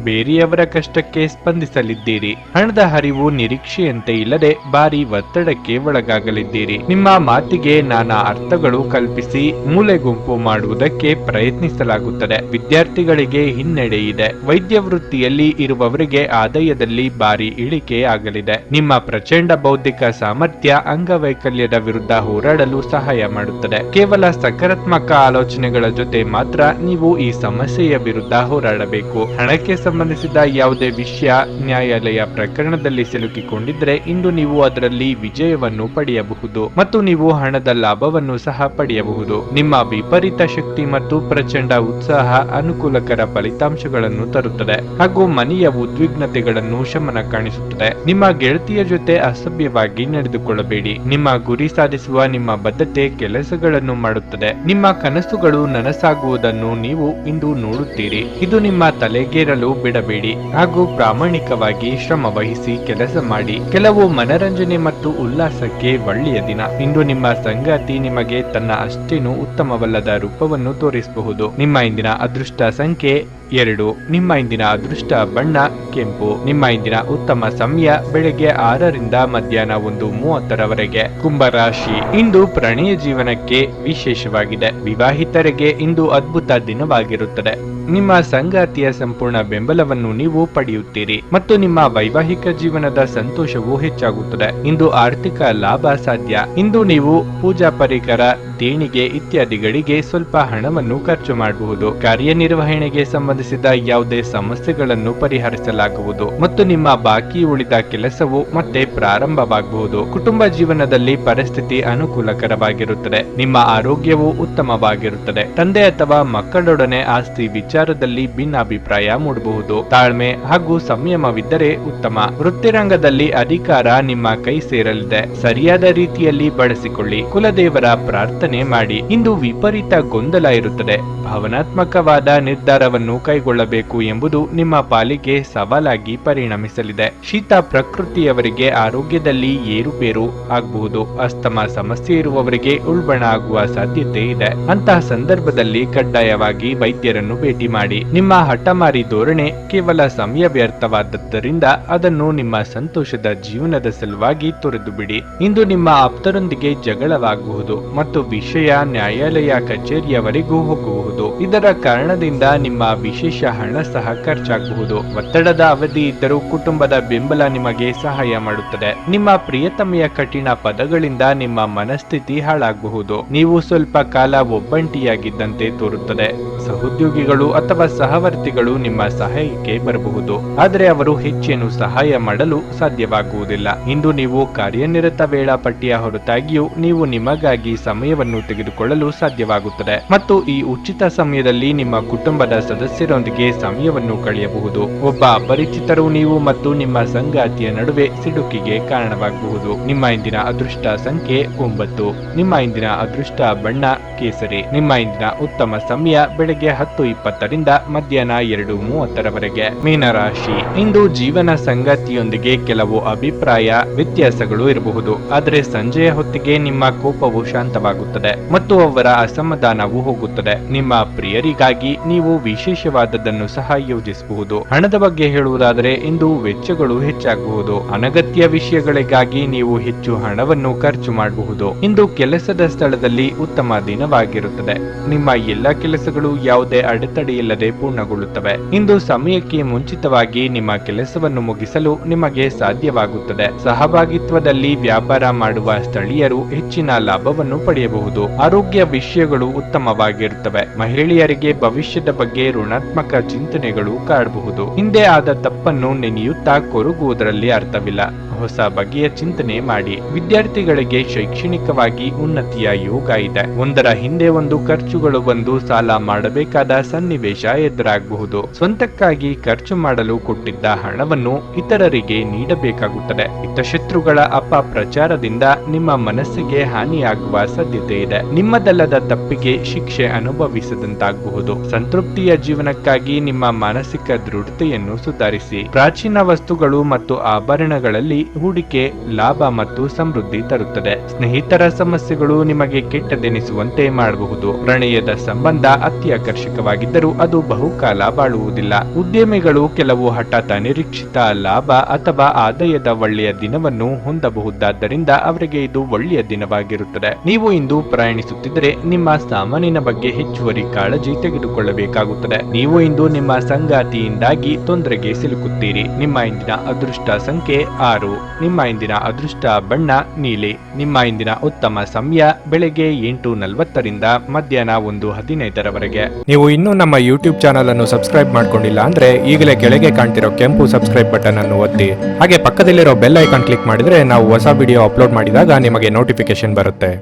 ಬೇರೆಯವರ ಕಷ್ಟಕ್ಕೆ ಸ್ಪಂದಿಸಲಿದ್ದೀರಿ. ಹಣದ ಹರಿವು ನಿರೀಕ್ಷೆಯಂತೆ ಇಲ್ಲದೆ ಭಾರಿ ಒತ್ತಡಕ್ಕೆ ಒಳಗಾಗಲಿದ್ದೀರಿ. ನಿಮ್ಮ ಮಾತಿಗೆ ನಾನಾ ಅರ್ಥಗಳು ಕಲ್ಪಿಸಿ ಮೂಲೆಗುಂಪು ಮಾಡುವುದಕ್ಕೆ ಪ್ರಯತ್ನಿಸಲಾಗುತ್ತದೆ. ವಿದ್ಯಾರ್ಥಿಗಳಿಗೆ ಹಿನ್ನಡೆ ಇದೆ. ವೈದ್ಯ ವೃತ್ತಿಯಲ್ಲಿ ಇರುವವರಿಗೆ ಆದಾಯದಲ್ಲಿ ಭಾರಿ ಇಳಿಕೆ ಆಗಲಿದೆ. ನಿಮ್ಮ ಪ್ರಚಂಡ ಬೌದ್ಧಿಕ ಸಾಮರ್ಥ್ಯ ಅಂಗವೈಕಲ್ಯದ ವಿರುದ್ಧ ಹೋರಾಡಲು ಸಹಾಯ ಮಾಡುತ್ತದೆ. ಕೇವಲ ಸಕಾರಾತ್ಮಕ ಆಲೋಚನೆಗಳ ಜೊತೆ ಮಾತ್ರ ನೀವು ಈ ಸಮಸ್ಯೆಯ ವಿರುದ್ಧ ಹೋರಾಡಬೇಕು. ಹಣಕ್ಕೆ ಸಂಬಂಧಿಸಿದ ಯಾವುದೇ ವಿಷಯ ನ್ಯಾಯಾಲಯ ಪ್ರಕರಣದಲ್ಲಿ ಸಿಲುಕಿಕೊಂಡಿದ್ರೆ ಇಂದು ನೀವು ಅದರಲ್ಲಿ ವಿಜಯವನ್ನು ಪಡೆಯಬಹುದು ಮತ್ತು ನೀವು ಹಣದ ಲಾಭವನ್ನು ಸಹ ಪಡೆಯಬಹುದು. ನಿಮ್ಮ ವಿಪರೀತ ಶಕ್ತಿ ಮತ್ತು ಪ್ರಚಂಡ ಉತ್ಸಾಹ ಅನುಕೂಲಕರ ಫಲಿತಾಂಶಗಳನ್ನು ತರುತ್ತದೆ ಹಾಗೂ ಮನೆಯ ಉದ್ವಿಗ್ನತೆಗಳನ್ನು ಶಮನ ಕಾಣಿಸುತ್ತದೆ. ನಿಮ್ಮ ಗೆಳತಿಯ ಜೊತೆ ಅಸಭ್ಯವಾಗಿ ನಡೆದುಕೊಳ್ಳಬೇಡಿ. ನಿಮ್ಮ ಗುರಿ ಸಾಧಿಸುವ ನಿಮ್ಮ ಬದ್ಧತೆ ಕೆಲಸಗಳನ್ನು ಮಾಡುತ್ತದೆ. ನಿಮ್ಮ ಕನಸುಗಳು ನನಸಾಗುವುದನ್ನು ನೀವು ಇಂದು ನೋಡುತ್ತೀರಿ. ಇದು ನಿಮ್ಮ ತಲೆಗೇರಲು ಬಿಡಬೇಡಿ ಹಾಗೂ ಪ್ರಾಮಾಣಿಕವಾಗಿ ಶ್ರಮ ವಹಿಸಿ ಕೆಲಸ ಮಾಡಿ. ಕೆಲವು ಮನರಂಜನೆ ಮತ್ತು ಉಲ್ಲಾಸಕ್ಕೆ ಒಳ್ಳೆಯ ದಿನ. ಇಂದು ನಿಮ್ಮ ಸಂಗಾತಿ ನಿಮಗೆ ತನ್ನ ಅಷ್ಟೇನು ಉತ್ತಮವಲ್ಲದ ರೂಪವನ್ನು ತೋರಿಸಬಹುದು. ನಿಮ್ಮ ಇಂದಿನ ಅದೃಷ್ಟ ಸಂಖ್ಯೆ 2. ನಿಮ್ಮ ಇಂದಿನ ಅದೃಷ್ಟ ಬಣ್ಣ ಕೆಂಪು. ನಿಮ್ಮ ಇಂದಿನ ಉತ್ತಮ ಸಮಯ ಬೆಳಗ್ಗೆ 6 ರಿಂದ ಮಧ್ಯಾಹ್ನ 1:30 ಕುಂಭರಾಶಿ, ಇಂದು ಪ್ರಣಯ ಜೀವನಕ್ಕೆ ವಿಶೇಷವಾಗಿದೆ. ವಿವಾಹಿತರಿಗೆ ಇಂದು ಅದ್ಭುತ ದಿನವಾಗಿರುತ್ತದೆ. ನಿಮ್ಮ ಸಂಗಾತಿಯ ಸಂಪೂರ್ಣ ಬೆಂಬಲವನ್ನು ನೀವು ಪಡೆಯುತ್ತೀರಿ ಮತ್ತು ನಿಮ್ಮ ವೈವಾಹಿಕ ಜೀವನದ ಸಂತೋಷವು ಹೆಚ್ಚಾಗುತ್ತದೆ. ಇಂದು ಆರ್ಥಿಕ ಲಾಭ ಸಾಧ್ಯ. ಇಂದು ನೀವು ಪೂಜಾ ಪರಿಕರ, ದೇಣಿಗೆ ಇತ್ಯಾದಿಗಳಿಗೆ ಸ್ವಲ್ಪ ಹಣವನ್ನು ಖರ್ಚು ಮಾಡಬಹುದು. ಕಾರ್ಯನಿರ್ವಹಣೆಗೆ ಸಂಬಂಧಿಸಿದ ಯಾವುದೇ ಸಮಸ್ಯೆಗಳನ್ನು ಪರಿಹರಿಸಲಾಗುವುದು ಮತ್ತು ನಿಮ್ಮ ಬಾಕಿ ಉಳಿದ ಕೆಲಸವು ಮತ್ತೆ ಪ್ರಾರಂಭವಾಗಬಹುದು. ಕುಟುಂಬ ಜೀವನದಲ್ಲಿ ಪರಿಸ್ಥಿತಿ ಅನುಕೂಲಕರವಾಗಿರುತ್ತದೆ. ನಿಮ್ಮ ಆರೋಗ್ಯವು ಉತ್ತಮವಾಗಿರುತ್ತದೆ. ತಂದೆ ಅಥವಾ ಮಕ್ಕಳೊಡನೆ ಆಸ್ತಿ ವಿಚಾರದಲ್ಲಿ ಭಿನ್ನಾಭಿಪ್ರಾಯ ಮೂಡಬಹುದು. ತಾಳ್ಮೆ ಹಾಗೂ ಸಂಯಮವಿದ್ದರೆ ಉತ್ತಮ. ವೃತ್ತಿರಂಗದಲ್ಲಿ ಅಧಿಕಾರ ನಿಮ್ಮ ಕೈ ಸೇರಲಿದೆ. ಸರಿಯಾದ ರೀತಿಯಲ್ಲಿ ಬಳಸಿಕೊಳ್ಳಿ. ಕುಲದೇವರ ಪ್ರಾರ್ಥನೆ ಮಾಡಿ. ಇಂದು ವಿಪರೀತ ಗೊಂದಲ ಇರುತ್ತದೆ. ಭಾವನಾತ್ಮಕವಾದ ನಿರ್ಧಾರವನ್ನು ಕೈಗೊಳ್ಳಬೇಕು ಎಂಬುದು ನಿಮ್ಮ ಪಾಲಿಗೆ ಸವಾಲಾಗಿ ಪರಿಣಮಿಸಲಿದೆ. ಶೀತ ಪ್ರಕೃತಿಯವರಿಗೆ ಆರೋಗ್ಯದಲ್ಲಿ ಏರುಪೇರು ಆಗಬಹುದು. ಅಸ್ತಮ ಸಮಸ್ಯೆ ಇರುವವರಿಗೆ ಉಲ್ಬಣ ಆಗುವ ಸಾಧ್ಯತೆ ಇದೆ. ಅಂತಹ ಸಂದರ್ಭದಲ್ಲಿ ಕಡ್ಡಾಯವಾಗಿ ವೈದ್ಯರನ್ನು ಭೇಟಿ ಮಾಡಿ. ನಿಮ್ಮ ಹಠಮಾರಿ ಧೋರಣೆ ಕೇವಲ ಸಮಯ ವ್ಯರ್ಥವಾದದ್ದರಿಂದ ಅದನ್ನು ನಿಮ್ಮ ಸಂತೋಷದ ಜೀವನದ ಸಲುವಾಗಿ ತೊರೆದು ಬಿಡಿ. ಇಂದು ನಿಮ್ಮ ಆಪ್ತರೊಂದಿಗೆ ಜಗಳವಾಗಬಹುದು ಮತ್ತು ವಿಷಯ ನ್ಯಾಯಾಲಯ ಕಚೇರಿಯವರೆಗೂ ಹೋಗಬಹುದು. ಇದರ ಕಾರಣದಿಂದ ನಿಮ್ಮ ವಿಶೇಷ ಹಣ ಸಹ ಖರ್ಚಾಗಬಹುದು. ಒತ್ತಡದ ಅವಧಿ ಇದ್ದರೂ ಕುಟುಂಬದ ಬೆಂಬಲ ನಿಮಗೆ ಸಹಾಯ ಮಾಡುತ್ತದೆ. ನಿಮ್ಮ ಪ್ರಿಯತಮೆಯ ಕಠಿಣ ಪದಗಳಿಂದ ನಿಮ್ಮ ಮನಸ್ಥಿತಿ ಹಾಳಾಗಬಹುದು. ನೀವು ಸ್ವಲ್ಪ ಕಾಲ ಒಬ್ಬಂಟಿಯಾಗಿದ್ದಂತೆ ತೋರುತ್ತದೆ. ಸಹೋದ್ಯೋಗಿಗಳು ಅಥವಾ ಸಹವರ್ತಿಗಳು ನಿಮ್ಮ ಸಹಾಯಕ್ಕೆ ಬರಬಹುದು, ಆದರೆ ಅವರು ಹೆಚ್ಚೇನು ಸಹಾಯ ಮಾಡಲು ಸಾಧ್ಯವಾಗುವುದಿಲ್ಲ. ಇಂದು ನೀವು ಕಾರ್ಯನಿರತ ವೇಳಾಪಟ್ಟಿಯ ಹೊರತಾಗಿಯೂ ನೀವು ನಿಮಗಾಗಿ ಸಮಯವನ್ನು ತೆಗೆದುಕೊಳ್ಳಲು ಸಾಧ್ಯವಾಗುತ್ತದೆ ಮತ್ತು ಈ ಉಚಿತ ಸಮಯದಲ್ಲಿ ನಿಮ್ಮ ಕುಟುಂಬದ ಸದಸ್ಯರೊಂದಿಗೆ ಸಮಯವನ್ನು ಕಳೆಯಬಹುದು. ಒಬ್ಬ ಅಪರಿಚಿತರು ನೀವು ಮತ್ತು ನಿಮ್ಮ ಸಂಗಾತಿಯ ನಡುವೆ ಸಿಡುಕಿಗೆ ಕಾರಣವಾಗಬಹುದು. ನಿಮ್ಮ ಇಂದಿನ ಅದೃಷ್ಟ ಸಂಖ್ಯೆ 9. ನಿಮ್ಮ ಇಂದಿನ ಅದೃಷ್ಟ ಬಣ್ಣ ಕೇಸರಿ. ನಿಮ್ಮ ಇಂದಿನ ಉತ್ತಮ ಸಮಯ ಬೆಳಗ್ಗೆ 10:20 ರಿಂದ ಮಧ್ಯಾಹ್ನ 2:30 ಮೀನರಾಶಿ, ಇಂದು ಜೀವನ ಸಂಗಾತಿಯೊಂದಿಗೆ ಕೆಲವು ಅಭಿಪ್ರಾಯ ವ್ಯತ್ಯಾಸಗಳು ಇರಬಹುದು, ಆದರೆ ಸಂಜೆಯ ಹೊತ್ತಿಗೆ ನಿಮ್ಮ ಕೋಪವು ಶಾಂತವಾಗುತ್ತದೆ ಮತ್ತು ಅವರ ಅಸಮಾಧಾನವು ಹೋಗುತ್ತದೆ. ನಿಮ್ಮ ಪ್ರಿಯರಿಗಾಗಿ ನೀವು ವಿಶೇಷವಾಗಿ ಅನಗತ್ಯವಾದದ್ದನ್ನು ಸಹ ಯೋಜಿಸಬಹುದು. ಹಣದ ಬಗ್ಗೆ ಹೇಳುವುದಾದರೆ ಇಂದು ವೆಚ್ಚಗಳು ಹೆಚ್ಚಾಗಬಹುದು. ಅನಗತ್ಯ ವಿಷಯಗಳಿಗಾಗಿ ನೀವು ಹೆಚ್ಚು ಹಣವನ್ನು ಖರ್ಚು ಮಾಡಬಹುದು. ಇಂದು ಕೆಲಸದ ಸ್ಥಳದಲ್ಲಿ ಉತ್ತಮ ದಿನವಾಗಿರುತ್ತದೆ. ನಿಮ್ಮ ಎಲ್ಲ ಕೆಲಸಗಳು ಯಾವುದೇ ಅಡೆತಡೆಯಿಲ್ಲದೆ ಪೂರ್ಣಗೊಳ್ಳುತ್ತವೆ. ಇಂದು ಸಮಯಕ್ಕೆ ಮುಂಚಿತವಾಗಿ ನಿಮ್ಮ ಕೆಲಸವನ್ನು ಮುಗಿಸಲು ನಿಮಗೆ ಸಾಧ್ಯವಾಗುತ್ತದೆ. ಸಹಭಾಗಿತ್ವದಲ್ಲಿ ವ್ಯಾಪಾರ ಮಾಡುವ ಸ್ಥಳೀಯರು ಹೆಚ್ಚಿನ ಲಾಭವನ್ನು ಪಡೆಯಬಹುದು. ಆರೋಗ್ಯ ವಿಷಯಗಳು ಉತ್ತಮವಾಗಿರುತ್ತವೆ. ಮಹಿಳೆಯರಿಗೆ ಭವಿಷ್ಯದ ಬಗ್ಗೆ ಋಣಾತ್ಮಕ ಚಿಂತನೆಗಳು ಕಾಡಬಹುದು. ಹಿಂದೆ ಆದ ತಪ್ಪನ್ನು ನೆನೆಯುತ್ತಾ ಕೊರಗುವುದರಲ್ಲಿ ಅರ್ಥವಿಲ್ಲ. ಹೊಸ ಬಗೆಯ ಚಿಂತನೆ ಮಾಡಿ. ವಿದ್ಯಾರ್ಥಿಗಳಿಗೆ ಶೈಕ್ಷಣಿಕವಾಗಿ ಉನ್ನತಿಯ ಯೋಗ ಇದೆ. ಒಂದರ ಹಿಂದೆ ಒಂದು ಖರ್ಚುಗಳು ಬಂದು ಸಾಲ ಮಾಡಬೇಕಾದ ಸನ್ನಿವೇಶ ಎದುರಾಗಬಹುದು. ಸ್ವಂತಕ್ಕಾಗಿ ಖರ್ಚು ಮಾಡಲು ಕೊಟ್ಟಿದ್ದ ಹಣವನ್ನು ಇತರರಿಗೆ ನೀಡಬೇಕಾಗುತ್ತದೆ. ಹಿತಶತ್ರುಗಳ ಅಪಪ್ರಚಾರದಿಂದ ನಿಮ್ಮ ಮನಸ್ಸಿಗೆ ಹಾನಿಯಾಗುವ ಸಾಧ್ಯತೆ ಇದೆ. ನಿಮ್ಮದಲ್ಲದ ತಪ್ಪಿಗೆ ಶಿಕ್ಷೆ ಅನುಭವಿಸದಂತಾಗಬಹುದು. ಸಂತೃಪ್ತಿಯ ಜೀವನಕ್ಕಾಗಿ ನಿಮ್ಮ ಮಾನಸಿಕ ದೃಢತೆಯನ್ನು ಸುಧಾರಿಸಿ. ಪ್ರಾಚೀನ ವಸ್ತುಗಳು ಮತ್ತು ಆಭರಣಗಳಲ್ಲಿ ಹೂಡಿಕೆ ಲಾಭ ಮತ್ತು ಸಮೃದ್ಧಿ ತರುತ್ತದೆ. ಸ್ನೇಹಿತರ ಸಮಸ್ಯೆಗಳು ನಿಮಗೆ ಕೆಟ್ಟದೆನಿಸುವಂತೆ ಮಾಡಬಹುದು. ಪ್ರಣಯದ ಸಂಬಂಧ ಅತ್ಯಾಕರ್ಷಕವಾಗಿದ್ದರೂ ಅದು ಬಹುಕಾಲ ಬಾಳುವುದಿಲ್ಲ. ಉದ್ಯಮಿಗಳು ಕೆಲವು ಹಠಾತ್ ಅನಿರೀಕ್ಷಿತ ಲಾಭ ಅಥವಾ ಆದಾಯದ ಒಳ್ಳೆಯ ದಿನವನ್ನು ಹೊಂದಬಹುದಾದ್ದರಿಂದ ಅವರಿಗೆ ಇದು ಒಳ್ಳೆಯ ದಿನವಾಗಿರುತ್ತದೆ. ನೀವು ಇಂದು ಪ್ರಯಾಣಿಸುತ್ತಿದ್ದರೆ ನಿಮ್ಮ ಸಾಮಾನಿನ ಬಗ್ಗೆ ಹೆಚ್ಚುವರಿ ಕಾಳಜಿ ತೆಗೆದುಕೊಳ್ಳಬೇಕಾಗುತ್ತದೆ. ನೀವು ಇಂದು ನಿಮ್ಮ ಸಂಗಾತಿಯಿಂದಾಗಿ ತೊಂದರೆಗೆ ಸಿಲುಕುತ್ತೀರಿ. ನಿಮ್ಮ ಇಂದಿನ ಅದೃಷ್ಟ ಸಂಖ್ಯೆ 6. ನಿಮ್ಮ ಇಂದಿನ ಅದೃಷ್ಟ ಬಣ್ಣ ನೀಲಿ. ನಿಮ್ಮ ಇಂದಿನ ಉತ್ತಮ ಸಮಯ ಬೆಳಗ್ಗೆ 8:40 ರಿಂದ ಮಧ್ಯಾಹ್ನ 1:15 ನೀವು ಇನ್ನೂ ನಮ್ಮ ಯೂಟ್ಯೂಬ್ ಚಾನಲ್ ಅನ್ನು ಸಬ್ಸ್ಕ್ರೈಬ್ ಮಾಡ್ಕೊಂಡಿಲ್ಲ ಅಂದ್ರೆ ಈಗಲೇ ಕೆಳಗೆ ಕಾಣ್ತಿರೋ ಕೆಂಪು ಸಬ್ಸ್ಕ್ರೈಬ್ ಬಟನ್ ಅನ್ನು ಒತ್ತಿ. ಹಾಗೆ ಪಕ್ಕದಲ್ಲಿರೋ ಬೆಲ್ ಐಕಾನ್ ಕ್ಲಿಕ್ ಮಾಡಿದ್ರೆ ನಾವು ಹೊಸ ವಿಡಿಯೋ ಅಪ್ಲೋಡ್ ಮಾಡಿದಾಗ ನಿಮಗೆ ನೋಟಿಫಿಕೇಶನ್ ಬರುತ್ತೆ.